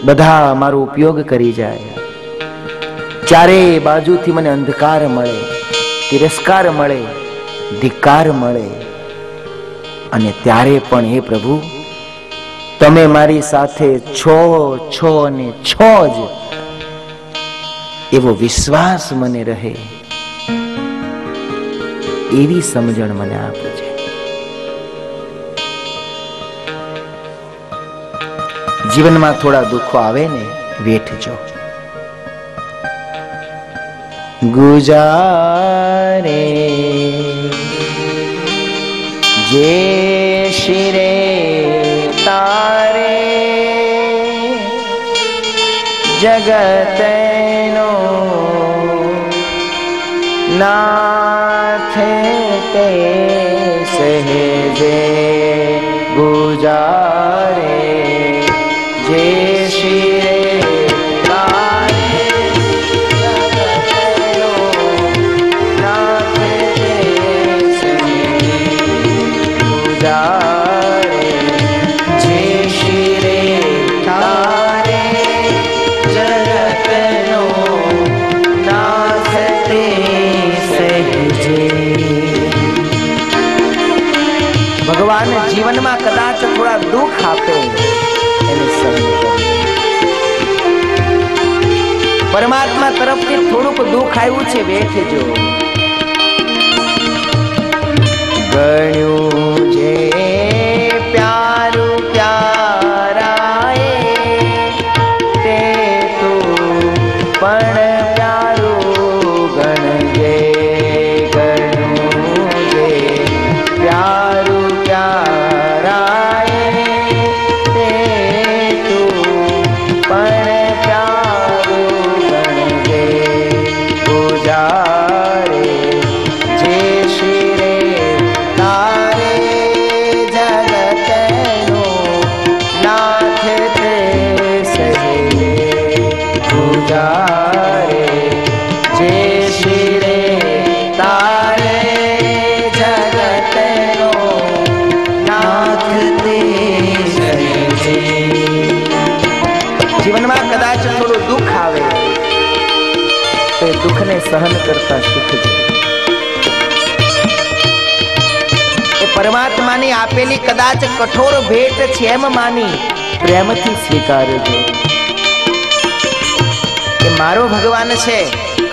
બધા મારો ઉપયોગ કરી જાય, ચારે બાજુથી મને અંધકાર મળે, તિરસ્કાર મળે, ધિક્કાર મળે, અને ત્યારે પણ હે પ્રભુ તમે મારી સાથે છો છો અને છો જ, એવો વિશ્વાસ મને રહે, એવી સમજણ મને આપે છે. જીવનમાં થોડા દુઃખો આવે ને, વેઠજો. ગુજારે જે શિરે તારે જગતનો નાથ તે સહેજે ગુજારે જે શિરે તારે જગતનો નાથ તે સહેજે ગુજારે જે શિરે તારે જગતનો નાથ તે સહેજે. ભગવાન જીવનમાં કદાચ થોડા દુઃખ આપે, એને સહન કરો. પરમાત્મા તરફથી થોડુંક દુઃખ આવ્યું છે, બેઠજો. ગણ્યું જે પ્યારું પ્યારાએ તે તું પણ પ્યારું ગણજે. ગણ્યું જે પ્યારું પ્યારાએ તે તું પણ પ્યારું ગણજે. ગુજારે જે શિરે તારે જગતનો નાથ તે સહેજે ગુજારે જે શિરે તારે જગતનો નાથ તે સહેજે. જીવનમાં કદાચ થોડું દુઃખ આવે તો એ દુઃખને સહન કરતા શીખજો. એ પરમાત્માની આપેલી કદાચ કઠોર ભેટ છે એમ માની પ્રેમથી સ્વીકારજો. એ મારો ભગવાન છે,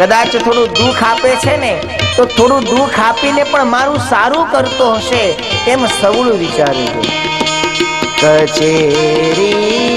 કદાચ થોડું દુઃખ આપે છે ને તો થોડું દુઃખ આપીને પણ મારું સારું કરતો હશે એમ સવળું વિચારજો. કચેરી